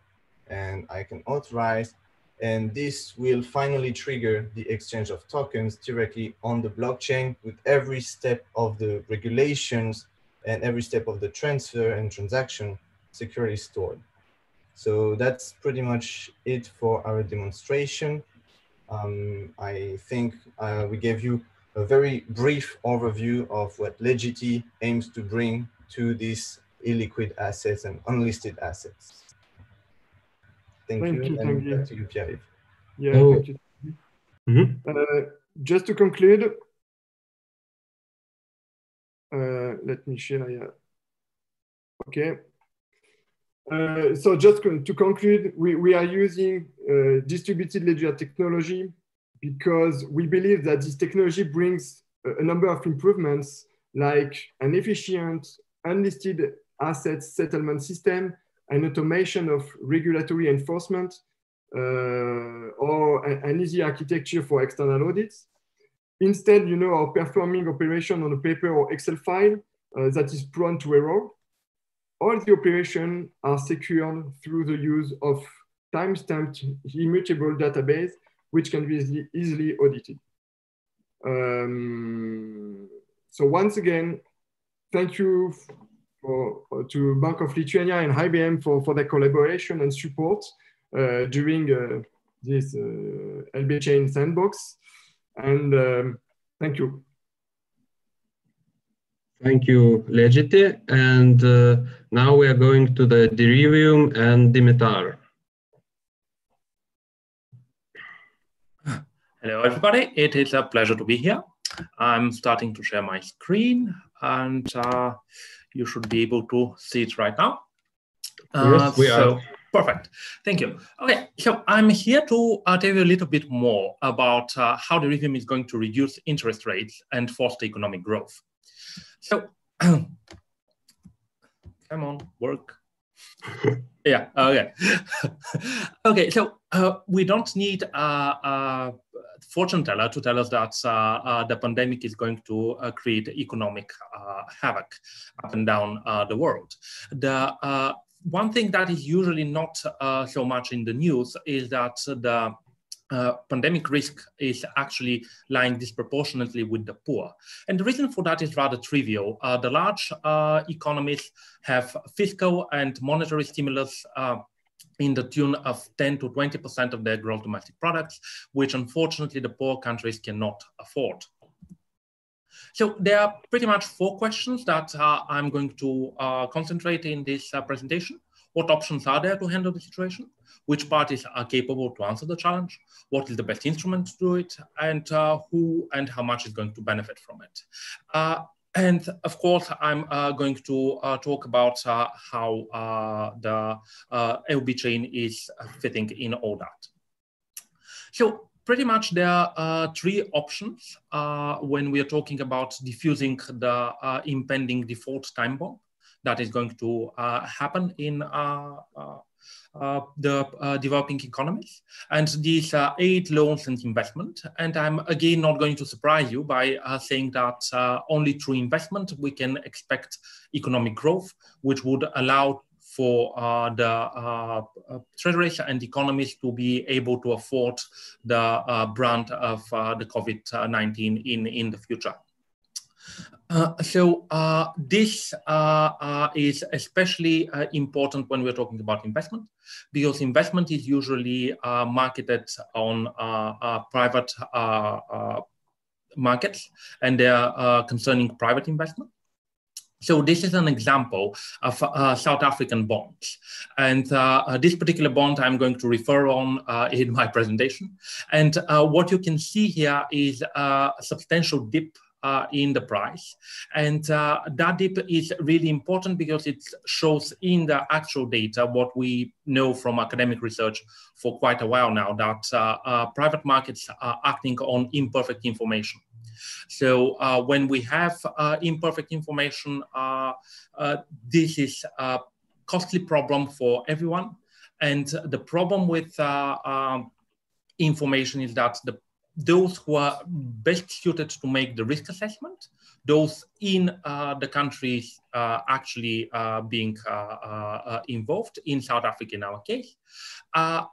And I can authorize, and this will finally trigger the exchange of tokens directly on the blockchain with every step of the regulations and every step of the transfer and transaction securely stored. So that's pretty much it for our demonstration. I think we gave you a very brief overview of what Legiti aims to bring to these illiquid assets and unlisted assets. Thank you. And back to you, Pierre. Yeah, thank you. Mm-hmm. Just to conclude, let me share here. Okay. So just to conclude, we are using distributed ledger technology because we believe that this technology brings a number of improvements like an efficient unlisted assets settlement system, an automation of regulatory enforcement, or an easy architecture for external audits. Instead, of performing operation on a paper or Excel file that is prone to error, all the operations are secured through the use of time-stamped immutable database, which can be easily audited. So once again, thank you to Bank of Lithuania and IBM for their collaboration and support during this LBChain sandbox. And thank you. Thank you, Legiti. And now we are going to the Derivium and Dimitar. Hello, everybody. It is a pleasure to be here. I'm starting to share my screen, and you should be able to see it right now. Yes, we are. Perfect. Thank you. Okay, so I'm here to tell you a little bit more about how Derivium is going to reduce interest rates and foster economic growth. So, come on, work. Yeah, okay. Okay, so we don't need a fortune teller to tell us that the pandemic is going to create economic havoc up and down the world. The one thing that is usually not so much in the news is that the pandemic risk is actually lying disproportionately with the poor. And the reason for that is rather trivial. The large economies have fiscal and monetary stimulus in the tune of 10 to 20% of their gross domestic products, which unfortunately the poor countries cannot afford. So there are pretty much 4 questions that I'm going to concentrate in this presentation. What options are there to handle the situation? Which parties are capable to answer the challenge? What is the best instrument to do it? And who and how much is going to benefit from it? And of course, I'm going to talk about how the LBChain is fitting in all that. So pretty much there are 3 options when we are talking about diffusing the impending default time bomb that is going to happen in the developing economies. And these are aid, loans, and investment. And I'm again not going to surprise you by saying that only through investment we can expect economic growth, which would allow for the treasuries and economies to be able to afford the brunt of the COVID-19 in the future. So this is especially important when we're talking about investment, because investment is usually marketed on private markets, and they are concerning private investment. So this is an example of South African bonds. And this particular bond I'm going to refer on in my presentation. And what you can see here is a substantial dip in the price. And that dip is really important because it shows in the actual data what we know from academic research for quite a while now, that private markets are acting on imperfect information. So when we have imperfect information, this is a costly problem for everyone. And the problem with information is that those who are best suited to make the risk assessment, those in the countries actually being involved, in South Africa in our case, are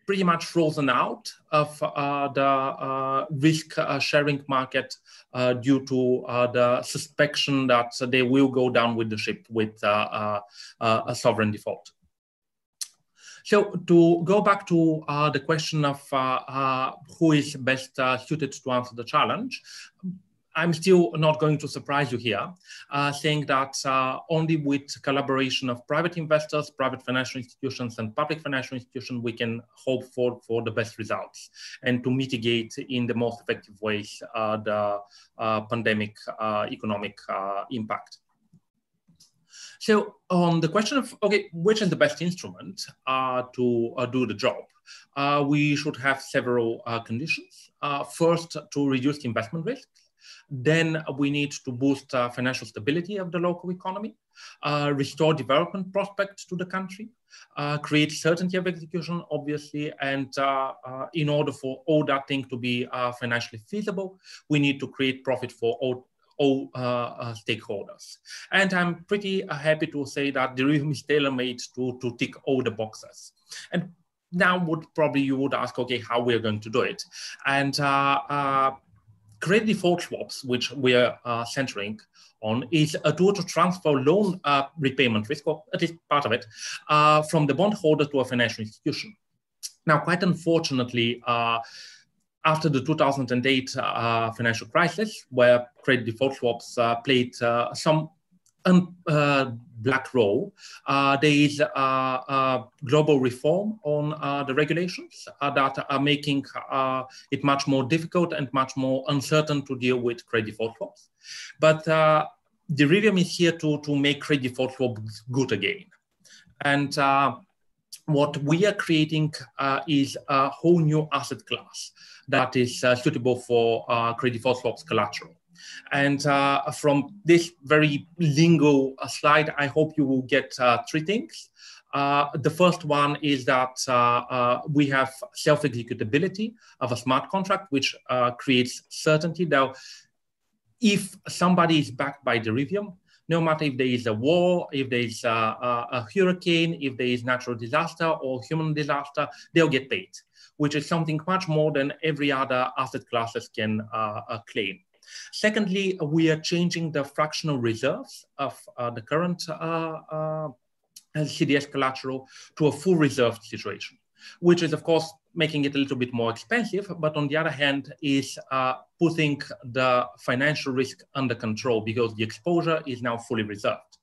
pretty much frozen out of the risk sharing market due to the suspicion that they will go down with the ship with a sovereign default. So to go back to the question of who is best suited to answer the challenge, I'm still not going to surprise you here, saying that only with collaboration of private investors, private financial institutions, and public financial institutions, we can hope for the best results and to mitigate in the most effective ways the pandemic economic impact. So on the question of, okay, which is the best instrument to do the job? We should have several conditions. First, to reduce investment risk. Then we need to boost financial stability of the local economy, restore development prospects to the country, create certainty of execution, obviously, and in order for all that thing to be financially feasible, we need to create profit for all stakeholders. And I'm pretty happy to say that the review is tailor-made to tick all the boxes. And now you would ask, okay, how we're going to do it? And credit default swaps, which we are centering on, is a tool to transfer loan repayment risk, or at least part of it, from the bondholder to a financial institution. Now, quite unfortunately, after the 2008 financial crisis, where credit default swaps played some black role, there is a global reform on the regulations that are making it much more difficult and much more uncertain to deal with credit default swaps. But the review is here to make credit default swaps good again. And what we are creating is a whole new asset class that is suitable for credit default swaps collateral. And from this very lingo slide, I hope you will get three things. The first one is that we have self-executability of a smart contract, which creates certainty. Now, if somebody is backed by the Derivium, no matter if there is a war, if there is a hurricane, if there is natural disaster or human disaster, they'll get paid, which is something much more than every other asset classes can claim. Secondly, we are changing the fractional reserves of the current CDS collateral to a full reserve situation, which is, of course, making it a little bit more expensive, but on the other hand, is putting the financial risk under control because the exposure is now fully reserved.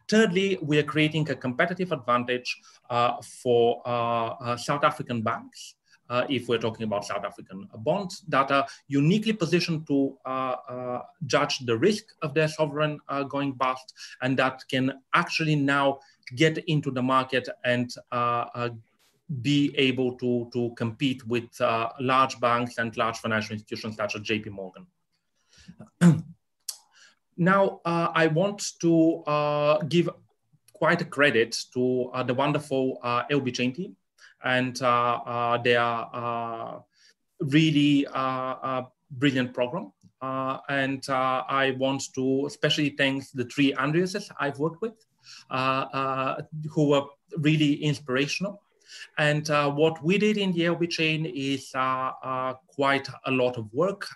Thirdly, we are creating a competitive advantage for South African banks, if we're talking about South African bonds, that are uniquely positioned to judge the risk of their sovereign going bust, and that can actually now get into the market and be able to compete with large banks and large financial institutions such as JP Morgan. Now, I want to give quite a credit to the wonderful LBChain team and their really brilliant program. And I want to especially thank the three Andreases I've worked with, who were really inspirational. And what we did in the LBChain is quite a lot of work.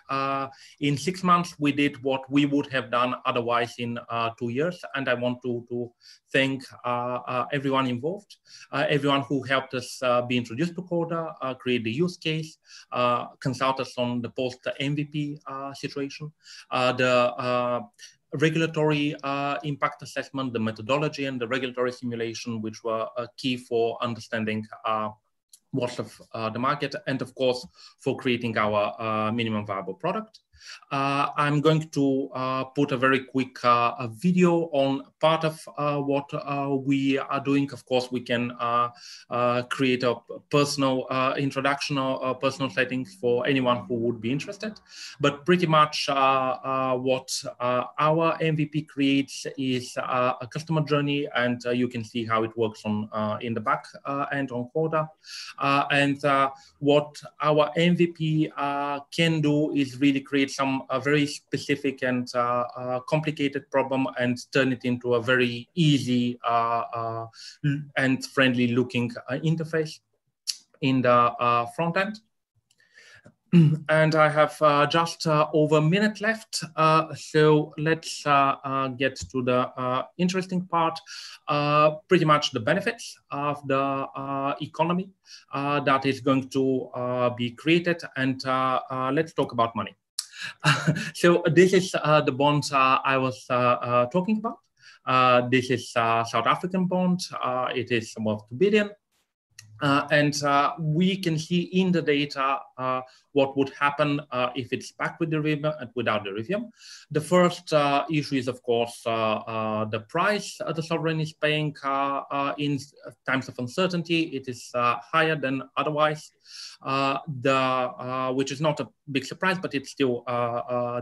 In 6 months, we did what we would have done otherwise in 2 years. And I want to thank everyone involved, everyone who helped us be introduced to Coda, create the use case, consult us on the post-MVP situation, the regulatory impact assessment, the methodology, and the regulatory simulation, which were key for understanding what's of the market, and of course, for creating our minimum viable product. I'm going to put a very quick video on part of what we are doing. Of course, we can create a personal introduction or personal settings for anyone who would be interested. But pretty much what our MVP creates is a customer journey, and you can see how it works on in the back end on Coda. And what our MVP can do is really create some very specific and complicated problem and turn it into a very easy and friendly looking interface in the front end. And I have just over a minute left, so let's get to the interesting part, pretty much the benefits of the economy that is going to be created, and let's talk about money. So this is the bond I was talking about. This is South African bond. It is about 2 billion. And we can see in the data what would happen if it's backed with derivative and without derivative. The first issue is, of course, the price the sovereign is paying in times of uncertainty. It is higher than otherwise, which is not a big surprise, but it's still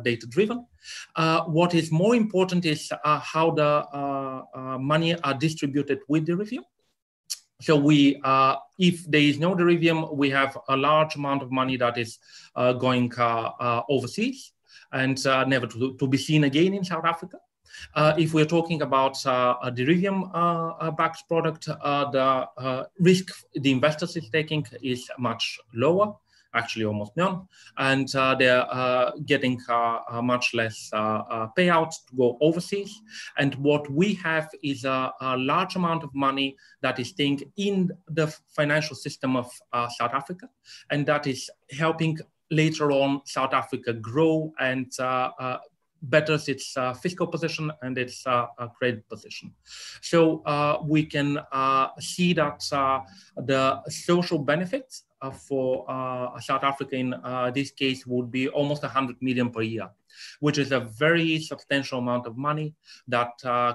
data-driven. What is more important is how the money are distributed with derivative. So we, if there is no derivative, we have a large amount of money that is going overseas and never to be seen again in South Africa. If we're talking about a derivative-backed product, the risk the investors is taking is much lower, actually almost none, and they're getting much less payouts to go overseas. And what we have is a large amount of money that is staying in the financial system of South Africa, and that is helping later on South Africa grow and betters its fiscal position and its credit position. So we can see that the social benefits for South Africa in this case would be almost 100 million per year, which is a very substantial amount of money that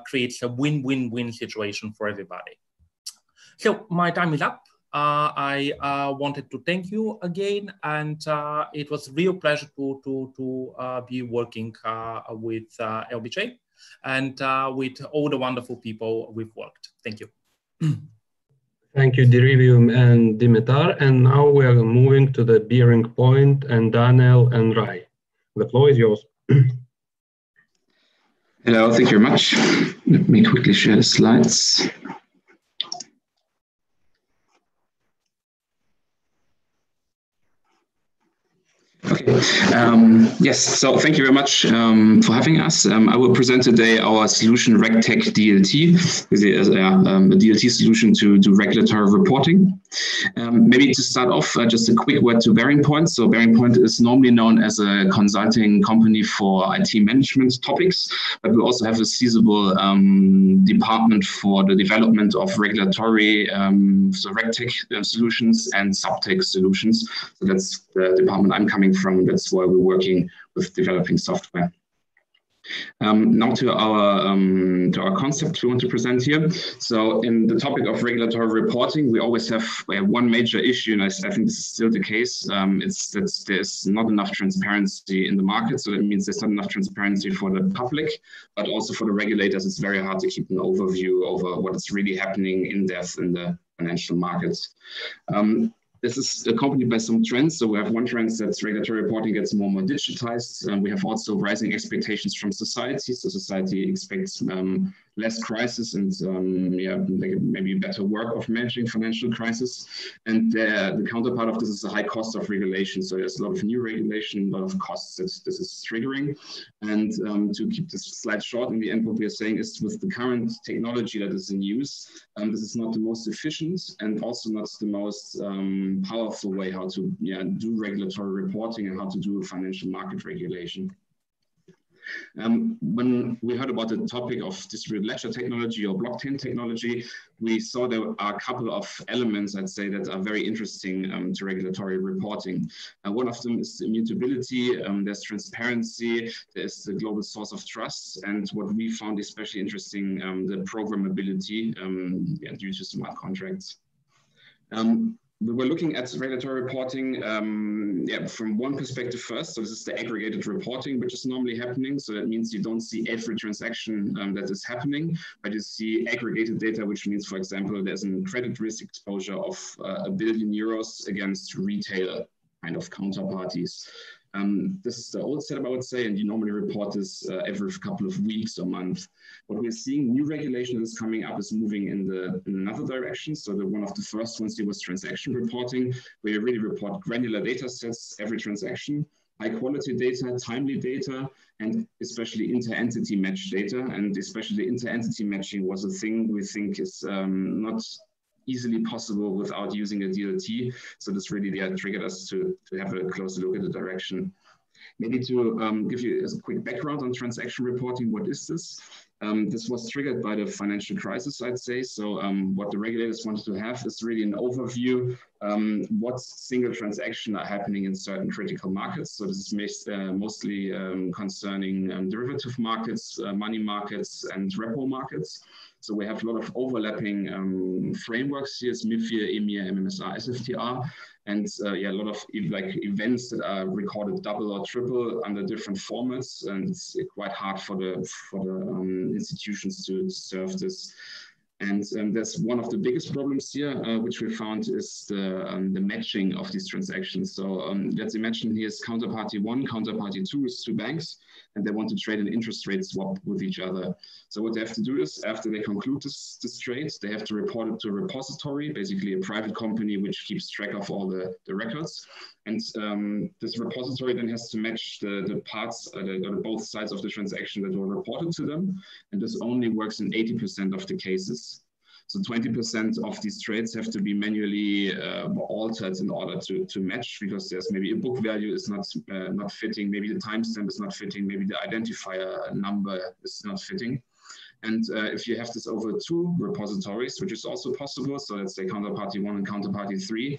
creates a win-win-win situation for everybody. So my time is up. I wanted to thank you again, and it was a real pleasure to be working with LBChain and with all the wonderful people we've worked. Thank you. Thank you, Derivium and Dimitar. And now we are moving to the Bearing Point and Daniel and Rai. The floor is yours. Hello, thank you very much. Let me quickly share the slides. Okay. Yes, so thank you very much for having us. I will present today our solution RegTech DLT, a DLT solution to do regulatory reporting. Maybe to start off, just a quick word to Bearing Point. So Bearing Point is normally known as a consulting company for IT management topics, but we also have a sizable department for the development of regulatory so RegTech solutions and subtech solutions. So that's the department I'm coming from. That's why we're working with developing software. Now to our concept we want to present here. So in the topic of regulatory reporting, we have one major issue, and I think this is still the case. It's that there's not enough transparency in the market. So that means there's not enough transparency for the public, but also for the regulators. It's very hard to keep an overview over what is really happening in depth in the financial markets. This is accompanied by some trends. So we have one trend that regulatory reporting gets more and more digitized. We have also rising expectations from society. So society expects less crisis and maybe better work of managing financial crisis. And the counterpart of this is a high cost of regulation. So there's a lot of new regulation, a lot of costs that this is triggering. And to keep this slide short, in the end, what we are saying is with the current technology that is in use, this is not the most efficient and also not the most powerful way how to do regulatory reporting and how to do financial market regulation. When we heard about the topic of distributed ledger technology or blockchain technology, we saw there are a couple of elements, I'd say, that are very interesting to regulatory reporting. One of them is the immutability, there's transparency, there's the global source of trust, and what we found especially interesting, the programmability due to smart contracts. We were looking at regulatory reporting from one perspective first. So this is the aggregated reporting, which is normally happening. So that means you don't see every transaction that is happening, but you see aggregated data, which means, for example, there's a credit risk exposure of €1 billion against retail kind of counterparties. This is the old setup, I would say, and you normally report this every couple of weeks or months. What we're seeing, new regulation that is coming up is moving in another direction. So one of the first ones here was transaction reporting, where you really report granular data sets, every transaction, high quality data, timely data, and especially inter-entity match data. And especially inter-entity matching was a thing we think is not easily possible without using a DLT. So this really triggered us to have a closer look at the direction. Maybe to give you a quick background on transaction reporting, what is this? This was triggered by the financial crisis, I'd say. So what the regulators wanted to have is really an overview what single transactions are happening in certain critical markets. So this is mostly concerning derivative markets, money markets, and repo markets. So we have a lot of overlapping frameworks here, MiFIR, EMIR, MMSR, SFTR, and a lot of events that are recorded double or triple under different formats, and it's quite hard for the institutions to serve this. And that's one of the biggest problems here, which we found is the matching of these transactions. So let's imagine here's counterparty 1, counterparty 2 is 2 banks, and they want to trade an interest rate swap with each other. So what they have to do is, after they conclude this trade, they have to report it to a repository, basically a private company which keeps track of all the records. And this repository then has to match the parts, both sides of the transaction that were reported to them. And this only works in 80% of the cases. So 20% of these trades have to be manually altered in order to match, because there's maybe a book value is not fitting, maybe the timestamp is not fitting, maybe the identifier number is not fitting. And if you have this over 2 repositories, which is also possible, so let's say counterparty 1 and counterparty 3,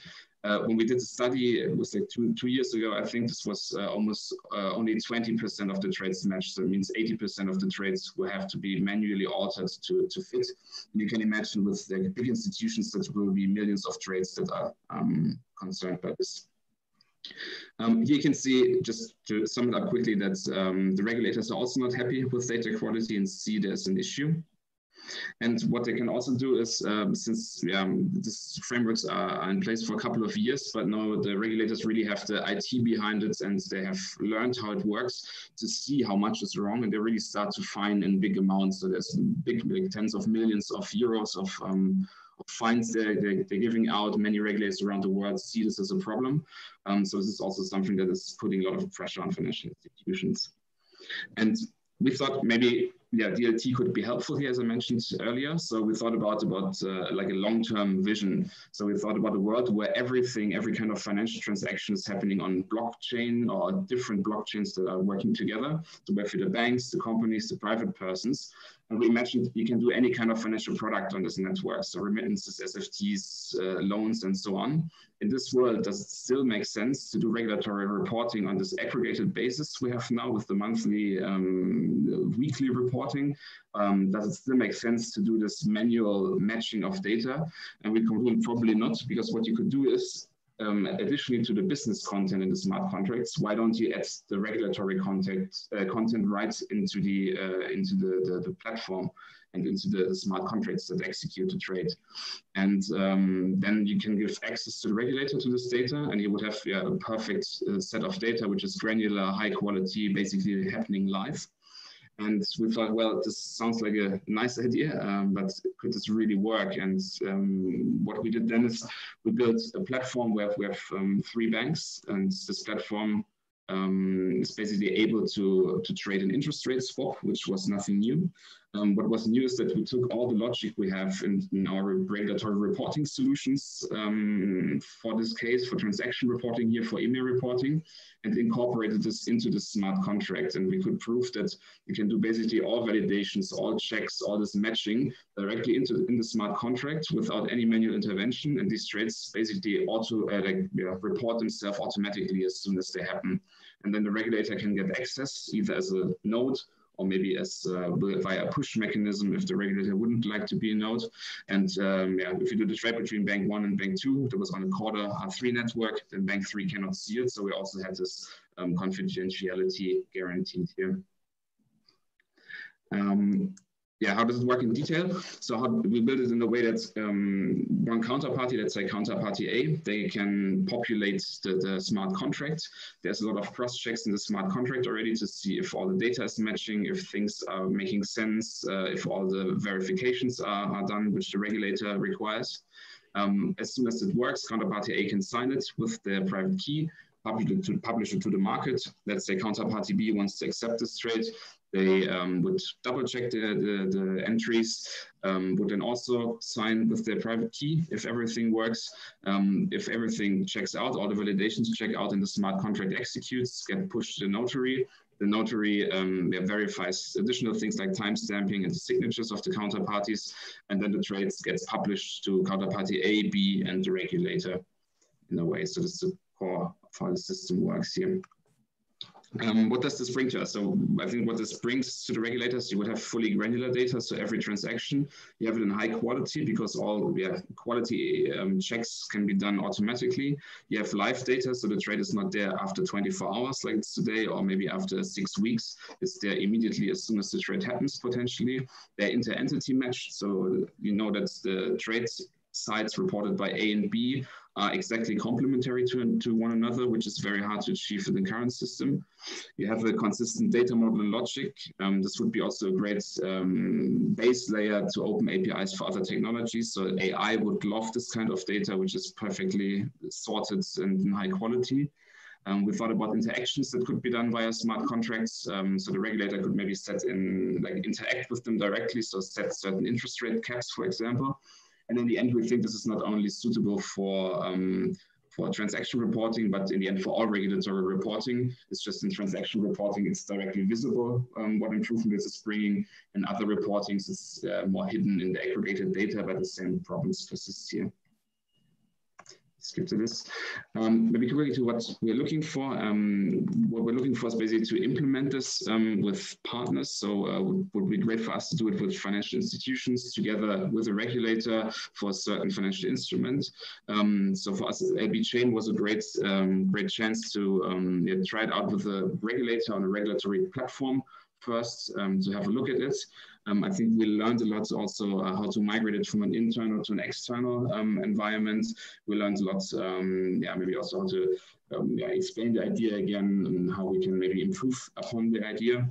when we did the study, it was like two years ago, I think this was almost only 20% of the trades matched. So it means 80% of the trades will have to be manually altered to fit. And you can imagine with the big institutions that will be millions of trades that are concerned by this. Here you can see, just to sum it up quickly, that the regulators are also not happy with data quality and see there's an issue. And what they can also do is, since these frameworks are in place for a couple of years, but now the regulators really have the IT behind it, and they have learned how it works to see how much is wrong, and they really start to fine in big amounts. So there's big tens of millions of euros of fines they're giving out. Many regulators around the world see this as a problem. So this is also something that is putting a lot of pressure on financial institutions. And we thought maybe DLT could be helpful here, as I mentioned earlier. So we thought about like a long-term vision. So we thought about a world where every kind of financial transaction is happening on blockchain or different blockchains that are working together. So where for the banks, the companies, the private persons. And we imagined you can do any kind of financial product on this network. So remittances, SFTs, loans, and so on. In this world, does it still make sense to do regulatory reporting on this aggregated basis we have now with the monthly, weekly reporting? Does it still make sense to do this manual matching of data? And we conclude probably not, because what you could do is, additionally to the business content in the smart contracts, why don't you add the regulatory content right into the platform and into the smart contracts that execute the trade? And then you can give access to the regulator to this data, and you would have a perfect set of data, which is granular, high quality, basically happening live. And we thought, well, this sounds like a nice idea, but could this really work? And what we did then is we built a platform where we have 3 banks, and this platform is basically able to trade an interest rate swap, which was nothing new. What was new is that we took all the logic we have in our regulatory reporting solutions for this case, for transaction reporting here, for email reporting, and incorporated this into the smart contract. And we could prove that you can do basically all validations, all checks, all this matching directly in the smart contract without any manual intervention. And these trades basically report themselves automatically as soon as they happen. And then the regulator can get access either as a node or maybe as via a push mechanism if the regulator wouldn't like to be a node. And if you do the trade between bank 1 and bank 2, that was on a Corda R3 network, then bank 3 cannot see it. So we also had this confidentiality guaranteed here. How does it work in detail? So how we build it in a way that one counterparty, let's say counterparty A, they can populate the smart contract. There's a lot of cross checks in the smart contract already to see if all the data is matching, if things are making sense, if all the verifications are done, which the regulator requires. As soon as it works, counterparty A can sign it with their private key, publish it to the market. Let's say counterparty B wants to accept this trade. They would double check the entries, would then also sign with their private key if everything works. If everything checks out, all the validations check out and the smart contract executes, get pushed to the notary. The notary verifies additional things like timestamping and the signatures of the counterparties, and then the trades gets published to counterparty A, B, and the regulator in a way. So this is the core of how the system works here. What does this bring to us? So I think what this brings to the regulators, you would have fully granular data. So every transaction, you have it in high quality because all quality checks can be done automatically. You have live data, so the trade is not there after 24 hours like it's today, or maybe after 6 weeks. It's there immediately as soon as the trade happens, potentially. They're inter-entity matched, so you know that the trades sites reported by A and B are exactly complementary to one another, which is very hard to achieve in the current system. You have a consistent data model and logic. This would be also a great base layer to open APIs for other technologies. So AI would love this kind of data, which is perfectly sorted and in high quality. We thought about interactions that could be done via smart contracts. So the regulator could maybe interact with them directly. So set certain interest rate caps, for example. And in the end, we think this is not only suitable for transaction reporting, but in the end, for all regulatory reporting. It's just in transaction reporting, it's directly visible what improvement this is bringing. And other reportings, it's more hidden in the aggregated data, but the same problems persist here. Skip to this. Maybe quickly to what we're looking for. What we're looking for is basically to implement this with partners. So would be great for us to do it with financial institutions together with a regulator for a certain financial instrument. So for us, LBChain was a great chance to try it out with a regulator on a regulatory platform first to have a look at it. I think we learned a lot also how to migrate it from an internal to an external environment. We learned a lot, maybe also how to explain the idea again and how we can maybe improve upon the idea.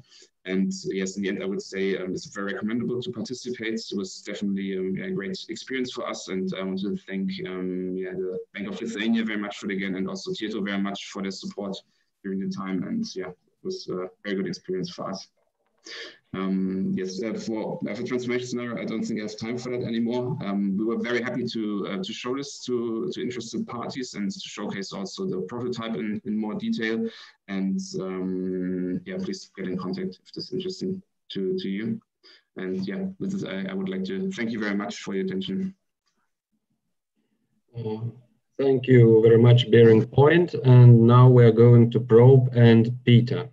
And yes, in the end, I would say it's very recommendable to participate. It was definitely a great experience for us. And I want to thank the Bank of Lithuania very much for it again, and also Tieto very much for their support during the time. And yeah, it was a very good experience for us. For transformation scenario, I don't think I have time for that anymore. We were very happy to show this to interested parties and to showcase also the prototype in more detail. And please get in contact if this is interesting to you. And yeah, with this, I would like to thank you very much for your attention. Thank you very much, Bearing Point. And now we are going to Probe and Peter.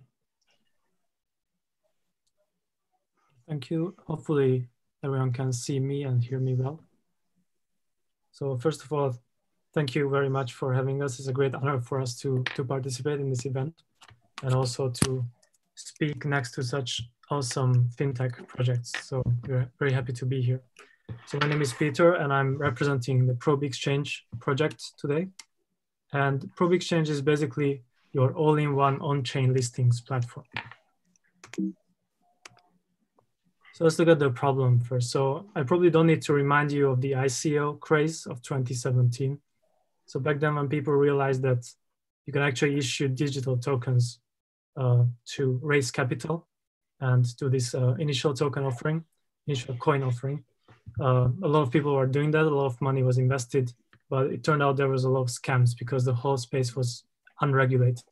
Thank you. Hopefully everyone can see me and hear me well. So first of all, thank you very much for having us. It's a great honor for us to participate in this event and also to speak next to such awesome fintech projects. So we're very happy to be here. So my name is Peter and I'm representing the projekto project today. And projekto is basically your all-in-one on-chain listings platform. So let's look at the problem first. So I probably don't need to remind you of the ICO craze of 2017. So back then when people realized that you can actually issue digital tokens to raise capital and do this initial token offering, initial coin offering. A lot of people were doing that. A lot of money was invested, but it turned out there was a lot of scams because the whole space was unregulated.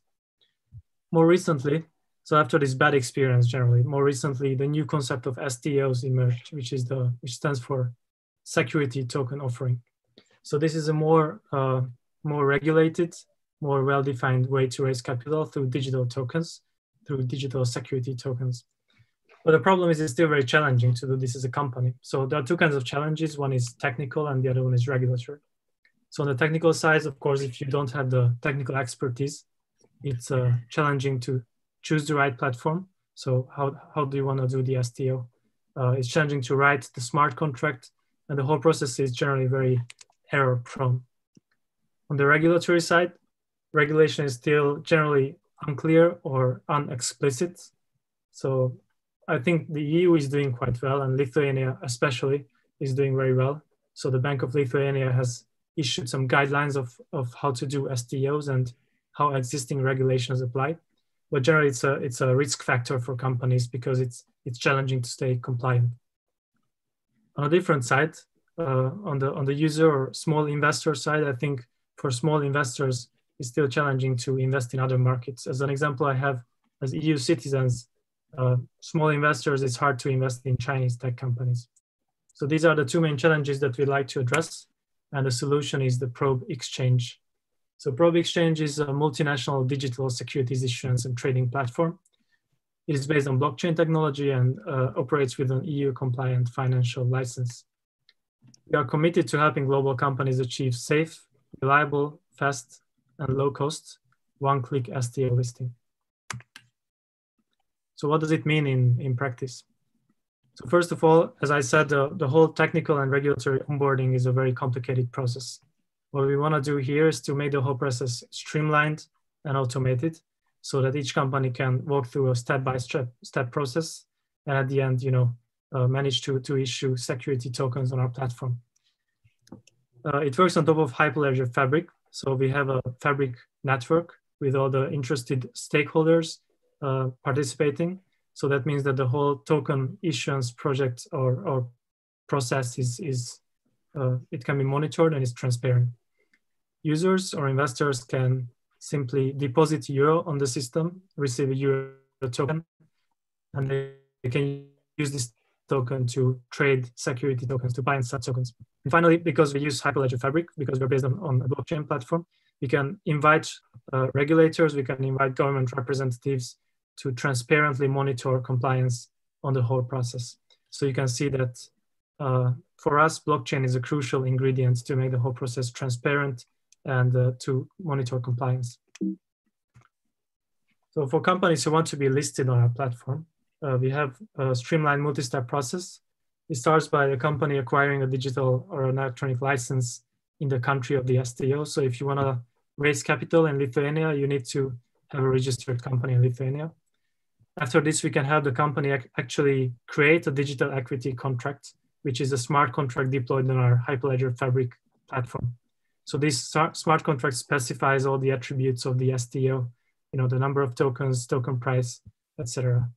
More recently, so after this bad experience generally, more recently, the new concept of STOs emerged, which stands for security token offering. So this is a more regulated, more well-defined way to raise capital through digital tokens, through digital security tokens. But the problem is it's still very challenging to do this as a company. So there are two kinds of challenges. One is technical and the other one is regulatory. So on the technical side, of course, if you don't have the technical expertise, it's challenging to choose the right platform. So how do you want to do the STO? It's challenging to write the smart contract, and the whole process is generally very error prone. On the regulatory side, regulation is still generally unclear or unexplicit. So I think the EU is doing quite well, and Lithuania especially is doing very well. So the Bank of Lithuania has issued some guidelines of how to do STOs and how existing regulations apply. But generally it's a risk factor for companies because it's challenging to stay compliant. On a different side, on the user or small investor side, I think for small investors, it's still challenging to invest in other markets. As an example, I have as EU citizens, small investors, it's hard to invest in Chinese tech companies. So these are the two main challenges that we'd like to address. And the solution is the Probe Exchange. So Probe Exchange is a multinational digital securities issuance and trading platform. It is based on blockchain technology and operates with an EU compliant financial license. We are committed to helping global companies achieve safe, reliable, fast, and low cost one-click STO listing. So what does it mean in practice? So first of all, as I said, the whole technical and regulatory onboarding is a very complicated process. What we want to do here is to make the whole process streamlined and automated so that each company can walk through a step-by-step process and at the end, manage to issue security tokens on our platform. It works on top of Hyperledger Fabric. So we have a Fabric network with all the interested stakeholders participating. So that means that the whole token issuance project or process it can be monitored and is transparent. Users or investors can simply deposit euro on the system, receive a euro token, and they can use this token to trade security tokens, to buy and sell tokens. And finally, because we use Hyperledger Fabric, because we're based on a blockchain platform, we can invite regulators, we can invite government representatives to transparently monitor compliance on the whole process. So you can see that for us, blockchain is a crucial ingredient to make the whole process transparent and to monitor compliance. So for companies who want to be listed on our platform, we have a streamlined multi-step process. It starts by the company acquiring a digital or an electronic license in the country of the STO. So if you want to raise capital in Lithuania, you need to have a registered company in Lithuania. After this, we can have the company actually create a digital equity contract, which is a smart contract deployed on our Hyperledger Fabric platform. So this smart contract specifies all the attributes of the STO, the number of tokens, token price, etc.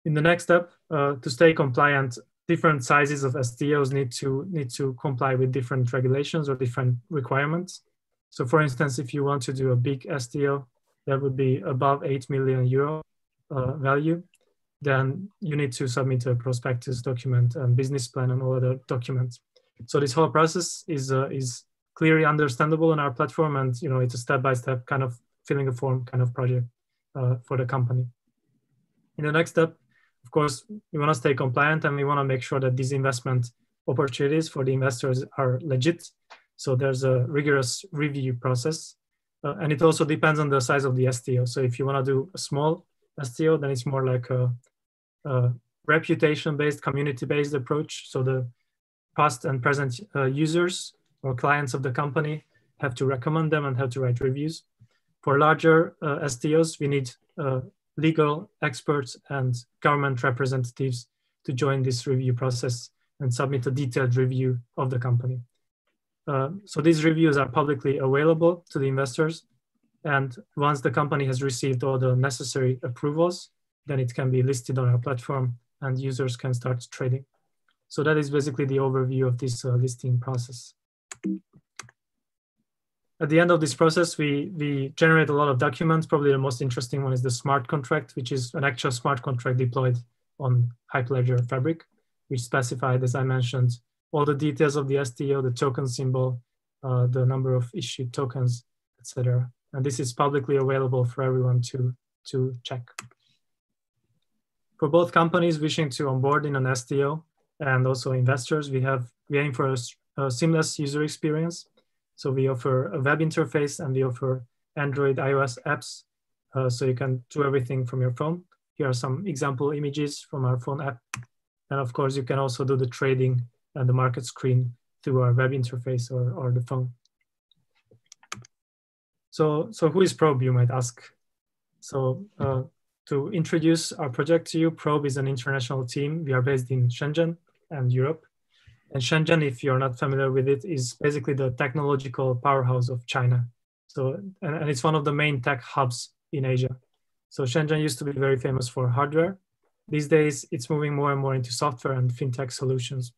In the next step, to stay compliant, different sizes of STOs need to comply with different regulations or different requirements. So for instance, if you want to do a big STO that would be above 8 million euro value, then you need to submit a prospectus document and business plan and all other documents. So this whole process is clearly understandable on our platform, and it's a step-by-step kind of filling a form kind of project for the company. In the next step, of course, we want to stay compliant and we want to make sure that these investment opportunities for the investors are legit. So there's a rigorous review process, and it also depends on the size of the STO. So if you want to do a small STO, then it's more like a reputation-based, community-based approach. So the past and present users or clients of the company have to recommend them and have to write reviews. For larger STOs, we need legal experts and government representatives to join this review process and submit a detailed review of the company. So these reviews are publicly available to the investors. And once the company has received all the necessary approvals, then it can be listed on our platform and users can start trading. So that is basically the overview of this listing process. At the end of this process, we generate a lot of documents. Probably the most interesting one is the smart contract, which is an actual smart contract deployed on Hyperledger Fabric, which specified, as I mentioned, all the details of the STO, the token symbol, the number of issued tokens, etc. And this is publicly available for everyone to check. For both companies wishing to onboard in an STO and also investors, we aim for a seamless user experience. So we offer a web interface and we offer Android, iOS apps, so you can do everything from your phone. Here are some example images from our phone app. And of course, you can also do the trading and the market screen through our web interface or the phone. So who is Probe, you might ask? So to introduce our project to you, Probe is an international team. We are based in Shenzhen and Europe. And Shenzhen, if you're not familiar with it, is basically the technological powerhouse of China. So, and it's one of the main tech hubs in Asia. So Shenzhen used to be very famous for hardware. These days, it's moving more and more into software and fintech solutions.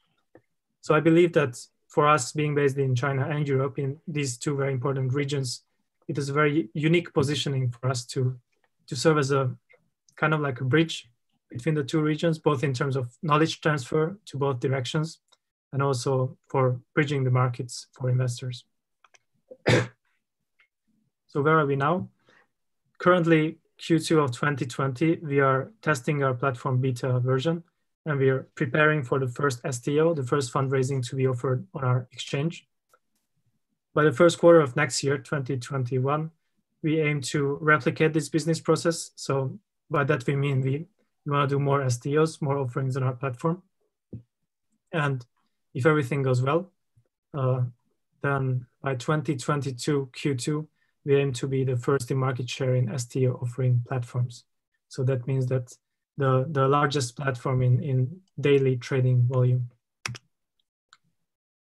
So I believe that for us being based in China and Europe, in these two very important regions, it is a very unique positioning for us to serve as a kind of like a bridge between the two regions, both in terms of knowledge transfer to both directions, and also for bridging the markets for investors. So where are we now? Currently, Q2 of 2020, we are testing our platform beta version, and we are preparing for the first STO, the first fundraising to be offered on our exchange. By the first quarter of next year, 2021, we aim to replicate this business process. So by that we mean we want to do more STOs, more offerings on our platform. And if everything goes well, then by 2022 Q2, we aim to be the first in market share in STO offering platforms. So that means that the largest platform in daily trading volume.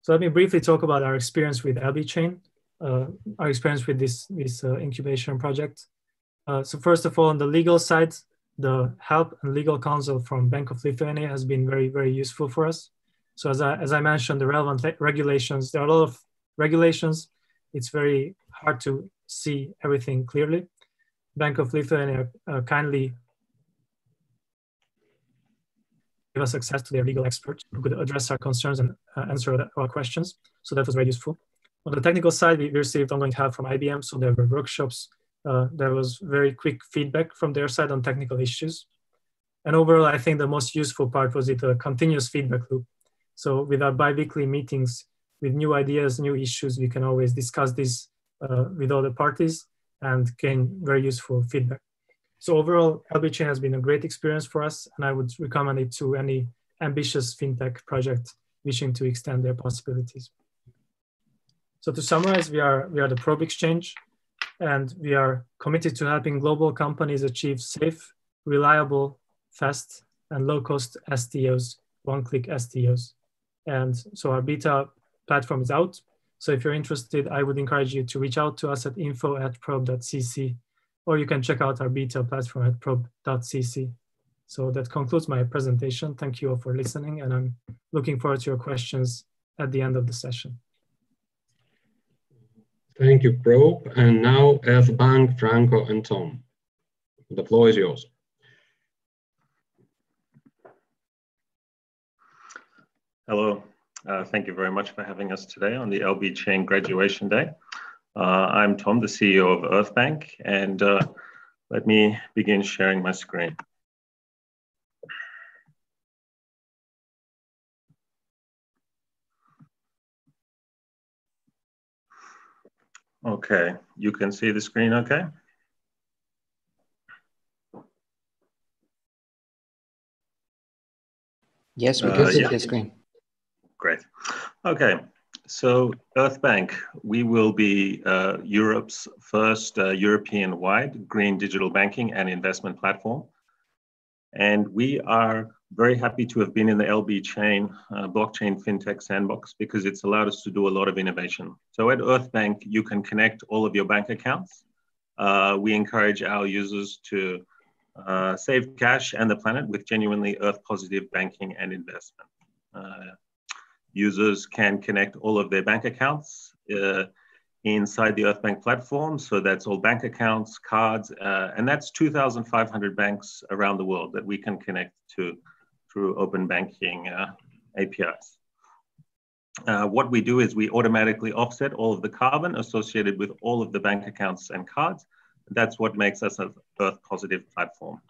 So let me briefly talk about our experience with LBChain, our experience with this incubation project. So first of all, on the legal side, the help and legal counsel from Bank of Lithuania has been very, very useful for us. So as I mentioned, the relevant regulations, there are a lot of regulations. It's very hard to see everything clearly. Bank of Lithuania kindly gave us access to their legal experts who could address our concerns and answer our questions. So that was very useful. On the technical side, we received ongoing help from IBM. So there were workshops. There was very quick feedback from their side on technical issues. And overall, I think the most useful part was a continuous feedback loop. So with our bi-weekly meetings, with new ideas, new issues, we can always discuss this with other parties and gain very useful feedback. So overall, LBChain has been a great experience for us, and I would recommend it to any ambitious fintech project wishing to extend their possibilities. So to summarize, we are the Probe Exchange, and we are committed to helping global companies achieve safe, reliable, fast, and low-cost STOs, one-click STOs. And so our beta platform is out. So if you're interested, I would encourage you to reach out to us at info@probe.cc, or you can check out our beta platform at probe.cc. So that concludes my presentation. Thank you all for listening, and I'm looking forward to your questions at the end of the session. Thank you, Probe. And now Bank, Franco, and Tom. The floor is yours. Hello. Thank you very much for having us today on the LBChain graduation day. I'm Tom, the CEO of Bank, and let me begin sharing my screen. Okay, you can see the screen okay? Yes, we can see the screen. Great. Okay, so Bank, we will be Europe's first European-wide green digital banking and investment platform. And we are very happy to have been in the LBChain blockchain fintech sandbox because it's allowed us to do a lot of innovation. So at Bank, you can connect all of your bank accounts. We encourage our users to save cash and the planet with genuinely Earth-positive banking and investment. Users can connect all of their bank accounts inside the Earthbank platform. So that's all bank accounts, cards, and that's 2,500 banks around the world that we can connect to through open banking APIs. What we do is we automatically offset all of the carbon associated with all of the bank accounts and cards. That's what makes us an Earth-positive platform.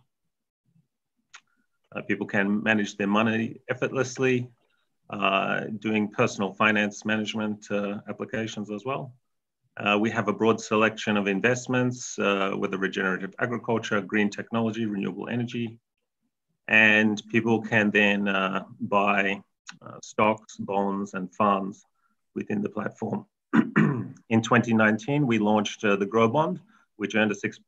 People can manage their money effortlessly, doing personal finance management applications as well. We have a broad selection of investments, whether regenerative agriculture, green technology, renewable energy, and people can then buy stocks, bonds, and funds within the platform. In 2019, we launched the Grow Bond, which earned a 6%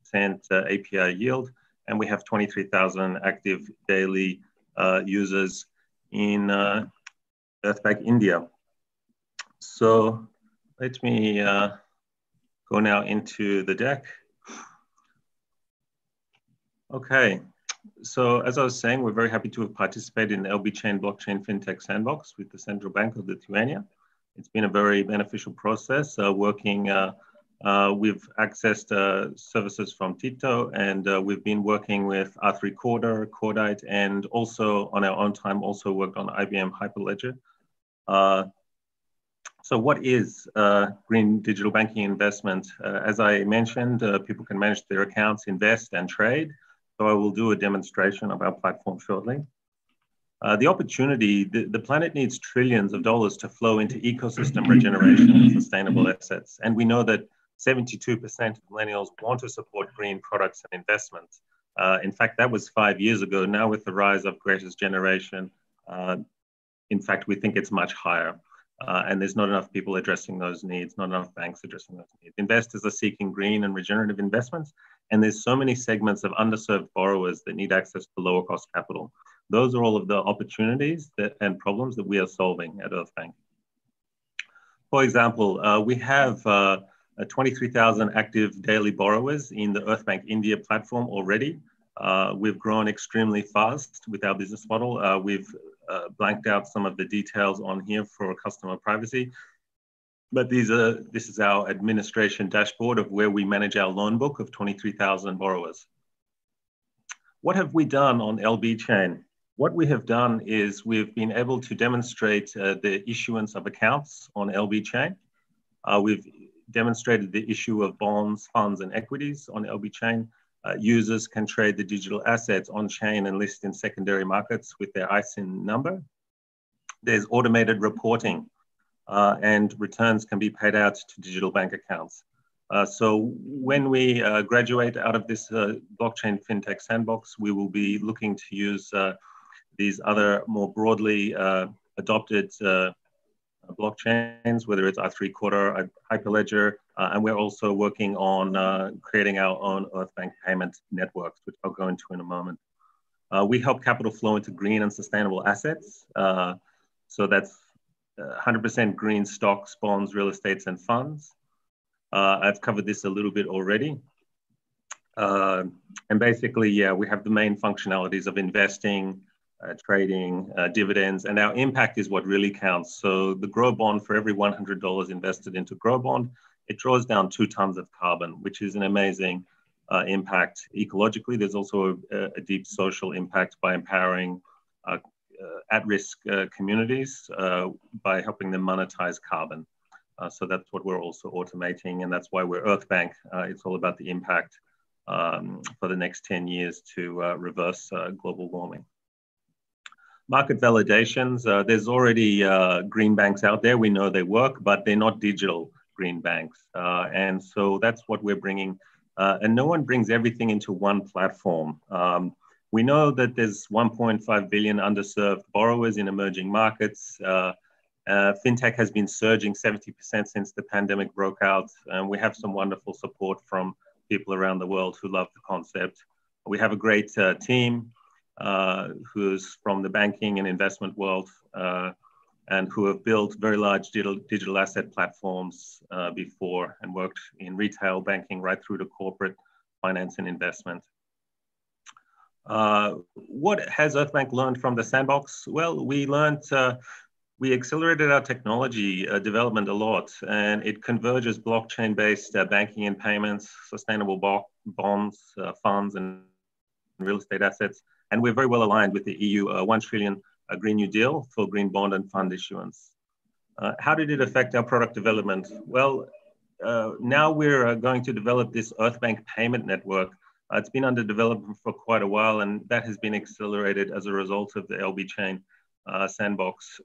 API yield, and we have 23,000 active daily users in Earthbank India. So let me go now into the deck. Okay, so as I was saying, we're very happy to have participated in the LBChain Blockchain Fintech Sandbox with the Central Bank of Lithuania. It's been a very beneficial process working. We've accessed services from Tito, and we've been working with R3 Corda, Cordite, and also on our own time also worked on IBM Hyperledger. So what is green digital banking investment? As I mentioned, people can manage their accounts, invest, and trade. So I will do a demonstration of our platform shortly. The opportunity, the planet needs trillions of dollars to flow into ecosystem regeneration and sustainable assets. And we know that 72% of millennials want to support green products and investments. In fact, that was 5 years ago. Now with the rise of greatest generation, in fact, we think it's much higher. And there's not enough people addressing those needs, not enough banks addressing those needs. Investors are seeking green and regenerative investments, and there's so many segments of underserved borrowers that need access to lower cost capital. Those are all of the opportunities and problems that we are solving at Earthbank. For example, we have 23,000 active daily borrowers in the Earthbank India platform already. We've grown extremely fast with our business model. We've blanked out some of the details on here for customer privacy. But this is our administration dashboard of where we manage our loan book of 23,000 borrowers. What have we done on LBChain? What we have done is we've been able to demonstrate the issuance of accounts on LBChain. We've demonstrated the issue of bonds, funds, and equities on LBChain. Users can trade the digital assets on chain and list in secondary markets with their ISIN number. There's automated reporting and returns can be paid out to digital bank accounts. So when we graduate out of this blockchain fintech sandbox, we will be looking to use these other more broadly adopted blockchains, whether it's R3 Corda, Hyperledger, and we're also working on creating our own Earthbank payment networks, which I'll go into in a moment. We help capital flow into green and sustainable assets. So that's 100% green stocks, bonds, real estates, and funds. I've covered this a little bit already. And basically, yeah, we have the main functionalities of investing, trading, dividends, and our impact is what really counts. So the Grow Bond, for every $100 invested into Grow Bond, it draws down 2 tons of carbon, which is an amazing impact ecologically. There's also a deep social impact by empowering at-risk communities by helping them monetize carbon. So that's what we're also automating, and that's why we're Earthbank. It's all about the impact for the next 10 years to reverse global warming. Market validations, there's already green banks out there. We know they work, but they're not digital green banks. And so that's what we're bringing. And no one brings everything into one platform. We know that there's 1.5 billion underserved borrowers in emerging markets. Fintech has been surging 70% since the pandemic broke out. And we have some wonderful support from people around the world who love the concept. We have a great team who's from the banking and investment world and who have built very large digital asset platforms before and worked in retail banking right through to corporate finance and investment. What has Earthbank learned from the sandbox? Well, we learned, we accelerated our technology development a lot, and it converges blockchain-based banking and payments, sustainable bonds, funds, and real estate assets. And we're very well aligned with the EU 1 trillion Green New Deal for green bond and fund issuance. How did it affect our product development? Well, now we're going to develop this Earthbank payment network. It's been under development for quite a while, and that has been accelerated as a result of the LBChain sandbox.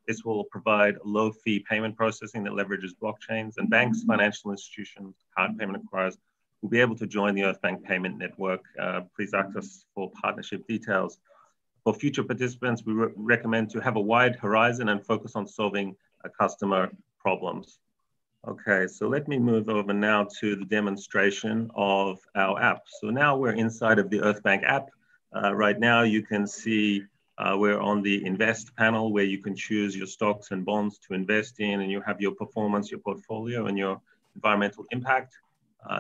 This will provide low-fee payment processing that leverages blockchains, and banks, financial institutions, card payment acquirers will be able to join the Earthbank payment network. Please ask us for partnership details. For future participants, we recommend to have a wide horizon and focus on solving customer problems. Okay, so let me move over now to the demonstration of our app. So now we're inside of the Earthbank app. Right now you can see we're on the invest panel where you can choose your stocks and bonds to invest in, and you have your performance, your portfolio, and your environmental impact.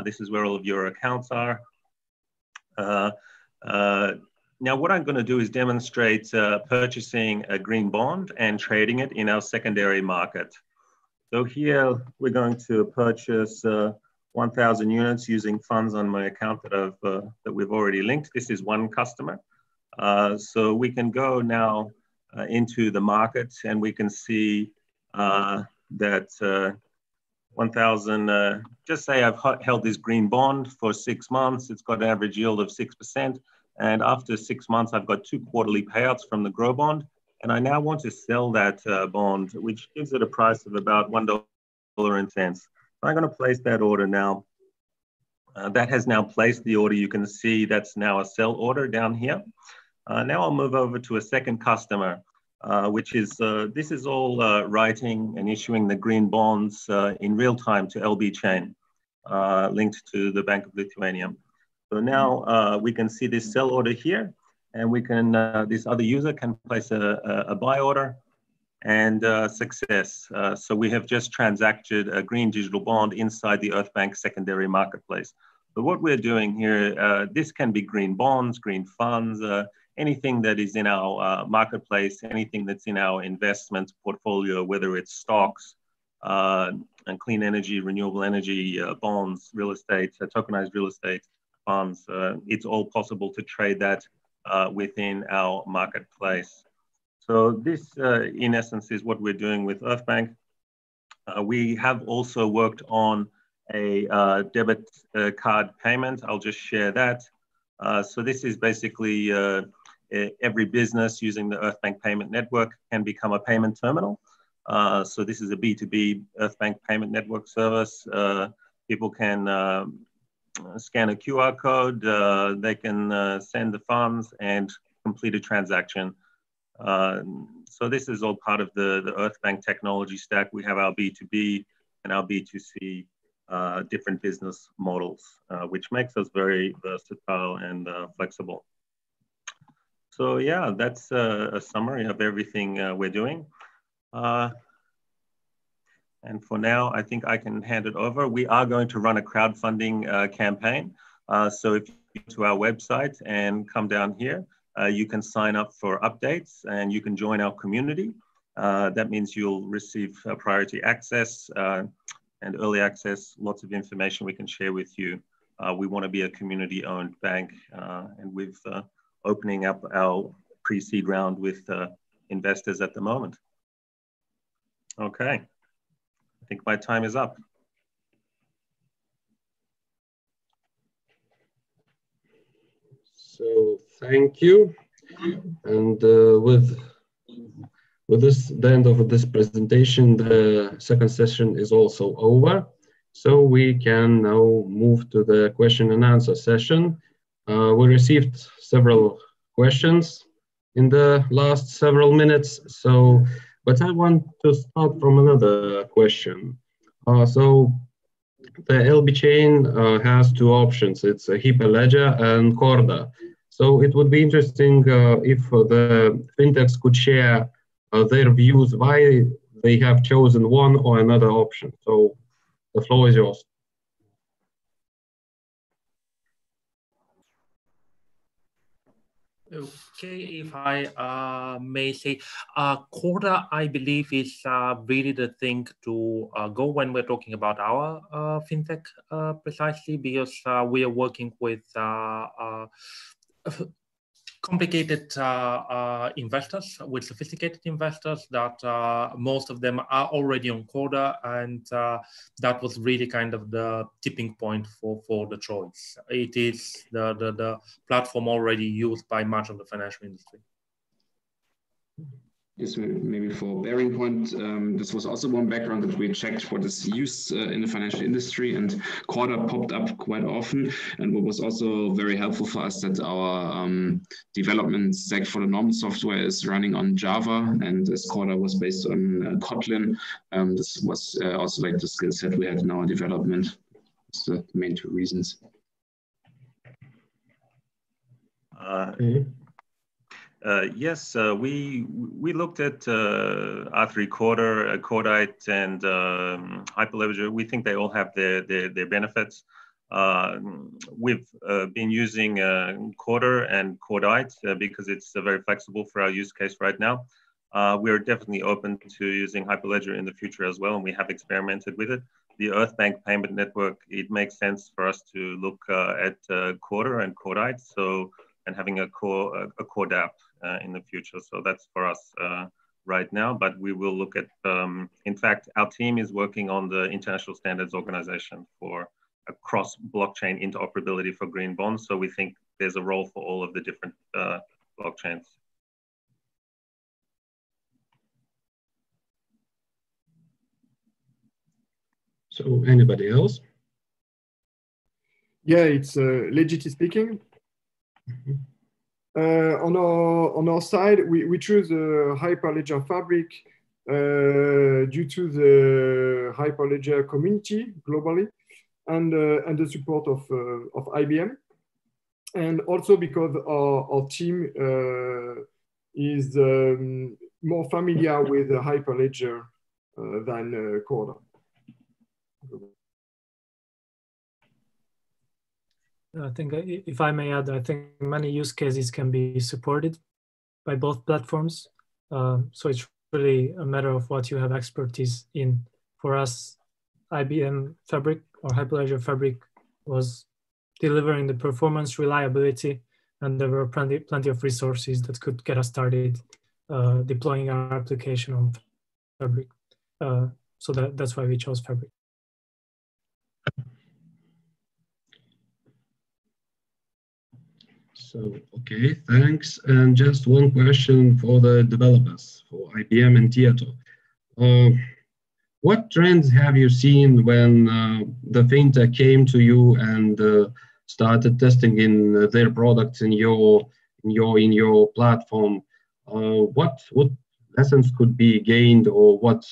This is where all of your accounts are. Now what I'm going to do is demonstrate purchasing a green bond and trading it in our secondary market. So here we're going to purchase 1,000 units using funds on my account that we've already linked. This is one customer. So we can go now into the market, and we can see that 1,000, just say I've held this green bond for 6 months. It's got an average yield of 6%. And after 6 months, I've got 2 quarterly payouts from the grow bond. And I now want to sell that bond, which gives it a price of about $1.10. I'm going to place that order now. That has now placed the order. You can see that's now a sell order down here. Now I'll move over to a second customer, which is, this is all writing and issuing the green bonds in real time to LBChain, linked to the Bank of Lithuania. So now we can see this sell order here, and we can, this other user can place a buy order, and success. So we have just transacted a green digital bond inside the Earthbank secondary marketplace. So what we're doing here, this can be green bonds, green funds, anything that is in our marketplace, anything that's in our investment portfolio, whether it's stocks and clean energy, renewable energy, bonds, real estate, tokenized real estate funds. It's all possible to trade that within our marketplace. So this, in essence, is what we're doing with Earthbank. We have also worked on a debit card payment. I'll just share that. So this is basically every business using the Earthbank payment network can become a payment terminal. So this is a B2B Earthbank payment network service. People can scan a QR code, they can send the funds and complete a transaction. So this is all part of the Earthbank technology stack. We have our B2B and our B2C different business models, which makes us very versatile and flexible. So yeah, that's a summary of everything we're doing. And for now, I think I can hand it over. We are going to run a crowdfunding campaign. So if you go to our website and come down here, you can sign up for updates and you can join our community. That means you'll receive priority access and early access, lots of information we can share with you. We want to be a community-owned bank, and we're opening up our pre-seed round with investors at the moment. Okay. I think my time is up. So thank you. And with this, the end of this presentation, the second session is also over. So we can now move to the question and answer session. We received several questions in the last several minutes. So, but I want to start from another question. So the LBChain has two options. It's a Hyperledger and Corda. So it would be interesting if the fintechs could share their views why they have chosen one or another option. So the floor is yours. Okay, if I may say, Corda, I believe, is really the thing to go when we're talking about our fintech, precisely because we are working with complicated investors, with sophisticated investors that most of them are already on Corda, and that was really kind of the tipping point for the choice. It is the platform already used by much of the financial industry. Yes, maybe for bearing point, this was also one background that we checked what is used in the financial industry, and Corda popped up quite often. And what was also very helpful for us that our development stack for the normal software is running on Java, and this Corda was based on Kotlin. This was also like the skill set we had in our development. That's the main two reasons. Yes, we looked at R3 Corda, Cordite, and Hyperledger. We think they all have their benefits. We've been using Corda and Cordite because it's very flexible for our use case right now. We're definitely open to using Hyperledger in the future as well, and we have experimented with it. The Earthbank payment network, it makes sense for us to look at Corda and Cordite, and having a core app in the future. So that's for us right now, but we will look at, in fact, our team is working on the International Standards Organization for a cross-blockchain interoperability for green bonds. So we think there's a role for all of the different blockchains. So anybody else? Yeah, it's Legiti speaking. Mm-hmm. On our side, we choose a Hyperledger Fabric due to the Hyperledger community globally, and the support of IBM, and also because our team is more familiar with the Hyperledger than Corda. I think, if I may add, I think many use cases can be supported by both platforms. So it's really a matter of what you have expertise in. For us, IBM Fabric or Hyperledger Fabric was delivering the performance, reliability, and there were plenty of resources that could get us started deploying our application on Fabric. So that's why we chose Fabric. So, okay, thanks. And just one question for the developers, for IBM and Tieto. What trends have you seen when the Fintech came to you and started testing in their products in your platform? What lessons could be gained, or what,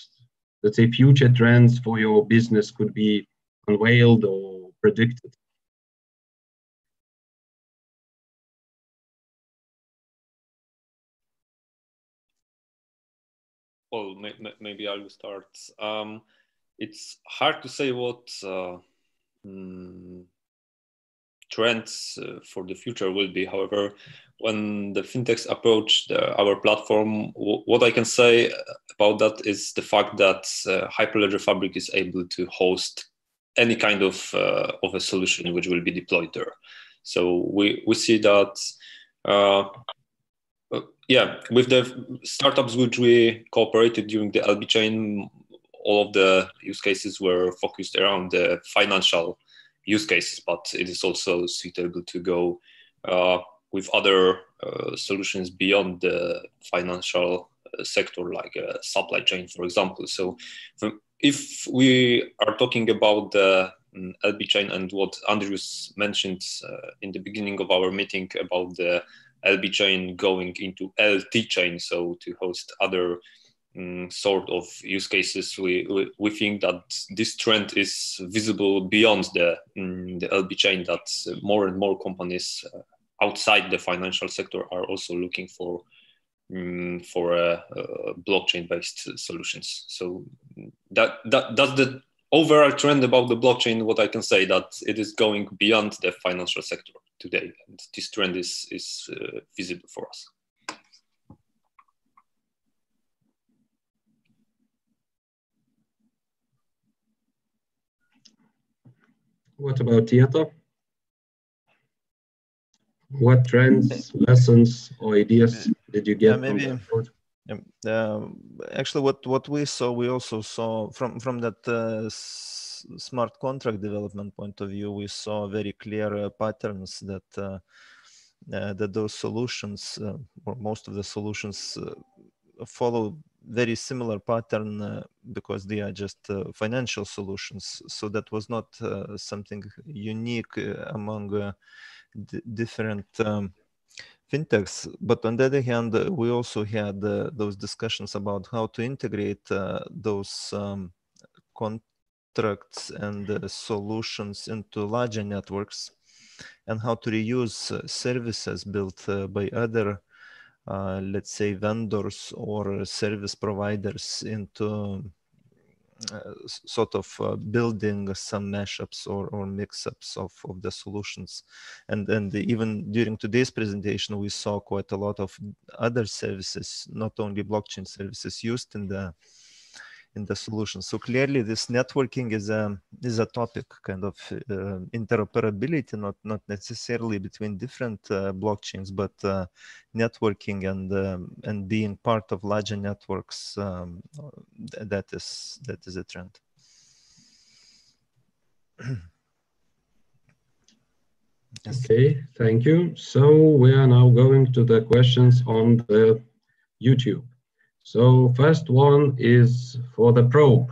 let's say, future trends for your business could be unveiled or predicted? Well, maybe I will start. It's hard to say what trends for the future will be. However, when the fintechs approach our platform, what I can say about that is the fact that Hyperledger Fabric is able to host any kind of a solution which will be deployed there. So we see that. Yeah, with the startups which we cooperated during the LBChain, all of the use cases were focused around the financial use cases, but it is also suitable to go with other solutions beyond the financial sector, like supply chain, for example. So if we are talking about the LBChain and what Andrews mentioned in the beginning of our meeting about the LBChain going into LTChain, so to host other sort of use cases, we think that this trend is visible beyond the LBChain, that more and more companies outside the financial sector are also looking for blockchain-based solutions. So that's the overall trend about the blockchain. What I can say, that it is going beyond the financial sector. today. And this trend is visible for us. What about Tieto? What trends, lessons, or ideas did you get from that project? Actually, what we saw, we also saw from that smart contract development point of view, we saw very clear patterns that that those solutions, or most of the solutions, follow very similar pattern because they are just financial solutions. So that was not something unique among different fintechs. But on the other hand, we also had those discussions about how to integrate those contracts and solutions into larger networks, and how to reuse services built by other let's say vendors or service providers into sort of building some mashups or mix-ups of the solutions. And even during today's presentation, we saw quite a lot of other services, not only blockchain services, used in the solution. So clearly this networking is a topic, kind of interoperability, not necessarily between different blockchains, but networking and being part of larger networks, that is a trend. Yes. Okay, thank you. So we are now going to the questions on the YouTube. So first one is for the Probe.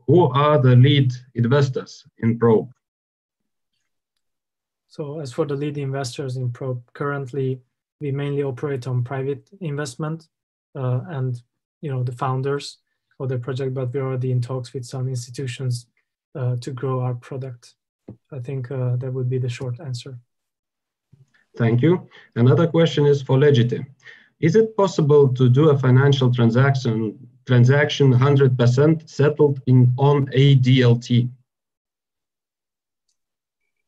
Who are the lead investors in Probe? So as for the lead investors in Probe, currently we mainly operate on private investment and the founders of the project, but we're already in talks with some institutions to grow our product. I think that would be the short answer. Thank you. Another question is for Legiti. Is it possible to do a financial transaction 100% settled on a DLT?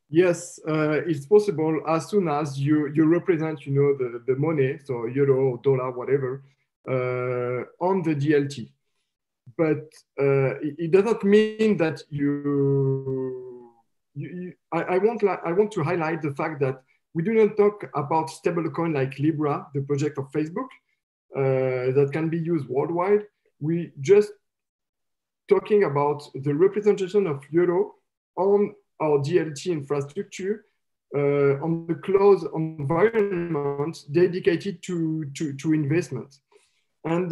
Yes, it's possible as soon as you represent, the money, so euro, dollar, whatever, on the DLT. But it doesn't mean that I want to highlight the fact that we do not talk about stablecoin like Libra, the project of Facebook, that can be used worldwide. We just talking about the representation of euro on our DLT infrastructure on the closed environment dedicated to investment. And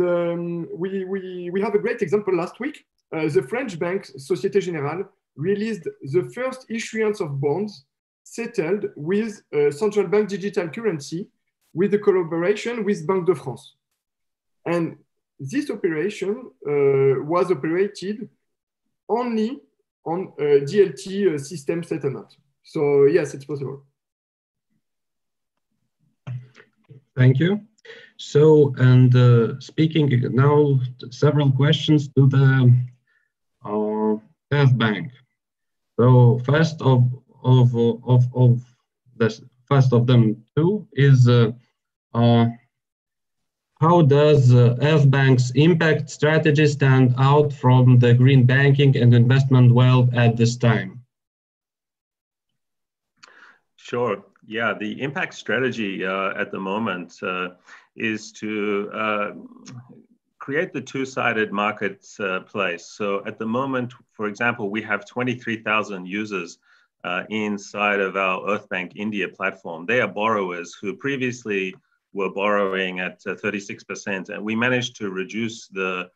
we have a great example last week. The French bank Société Générale released the first issuance of bonds settled with central bank digital currency with the collaboration with Banque de France. And this operation was operated only on DLT system settlement. So yes, it's possible. Thank you. So, and speaking now, several questions to the Earth Bank. So first of them two is how does Earth Bank's impact strategy stand out from the green banking and investment world at this time? Sure. Yeah, the impact strategy at the moment is to create the two-sided marketplace. So at the moment, for example, we have 23,000 users inside of our Earth Bank India platform. They are borrowers who previously were borrowing at 36%, and we managed to reduce the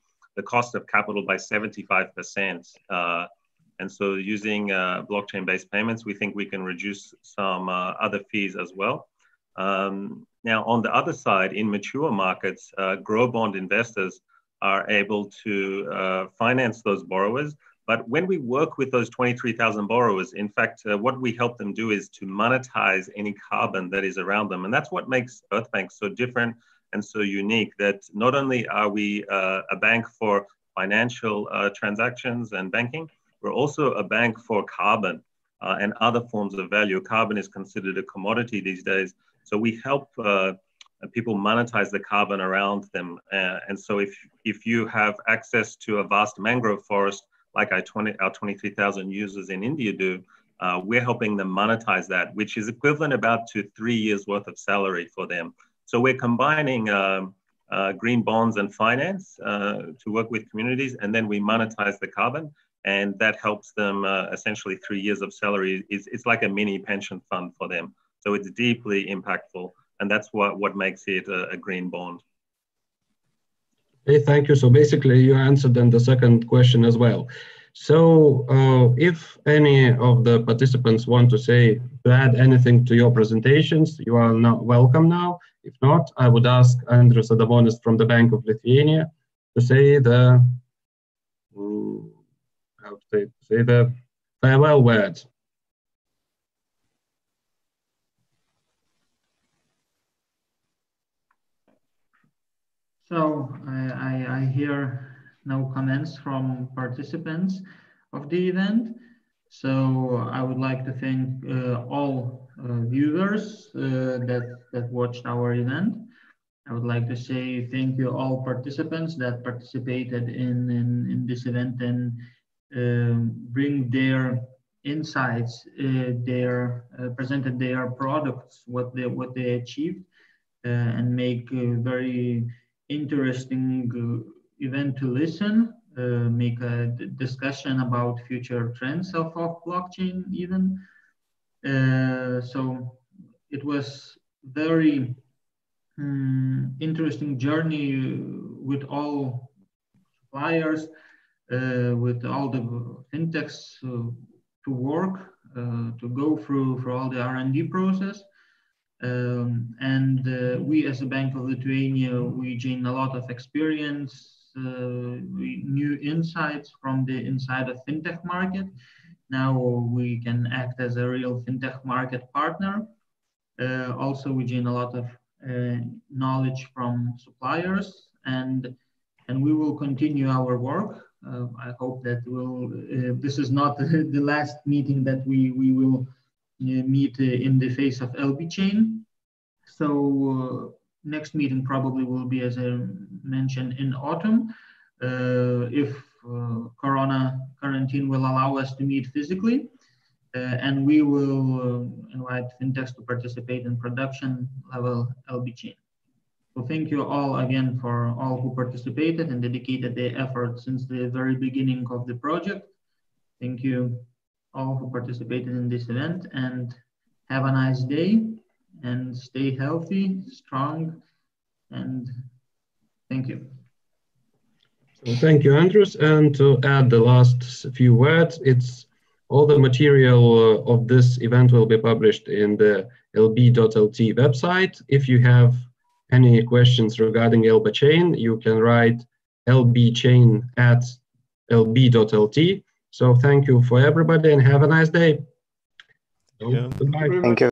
cost of capital by 75%. And so using blockchain-based payments, we think we can reduce some other fees as well. Now, on the other side, in mature markets, grow bond investors are able to finance those borrowers. But when we work with those 23,000 borrowers, in fact, what we help them do is to monetize any carbon that is around them. And that's what makes Earth Bank so different and so unique, that not only are we a bank for financial transactions and banking, we're also a bank for carbon. and other forms of value. Carbon is considered a commodity these days. So we help people monetize the carbon around them. And so if you have access to a vast mangrove forest, like our 23,000 users in India do, we're helping them monetize that, which is equivalent about to 3 years worth of salary for them. So we're combining green bonds and finance to work with communities, and then we monetize the carbon, and that helps them essentially 3 years of salary. It's like a mini pension fund for them. So it's deeply impactful, and that's what makes it a green bond. Okay, thank you. So basically you answered then the second question as well. So if any of the participants want to add anything to your presentations, you are welcome now. If not, I would ask Andrius Adamonis from the Bank of Lithuania to say the farewell words. So I hear no comments from participants of the event. So I would like to thank all viewers that watched our event. I would like to say thank you all participants that participated in this event and bring their insights, presented their products, what they achieved, and make a very interesting event to listen, make a discussion about future trends of blockchain even. So it was very interesting journey with all suppliers, with all the fintechs to work, to go through all the R&D process. And we as a Bank of Lithuania, we gained a lot of experience, new insights from the inside of fintech market. Now we can act as a real fintech market partner. Also, we gain a lot of knowledge from suppliers, and we will continue our work. I hope that this is not the last meeting that we will meet in the face of LBChain. So next meeting probably will be, as I mentioned, in autumn, if quarantine will allow us to meet physically. And we will invite fintechs to participate in production level LBChain. So thank you all again for all who participated and dedicated their effort since the very beginning of the project. Thank you all who participated in this event, and have a nice day and stay healthy, strong, and thank you. So thank you, Andrius. And to add the last few words, all the material of this event will be published in the lb.lt website. If you have any questions regarding LBChain, you can write lbchain@lb.lt. So thank you for everybody and have a nice day. Yeah. Goodbye. Thank you.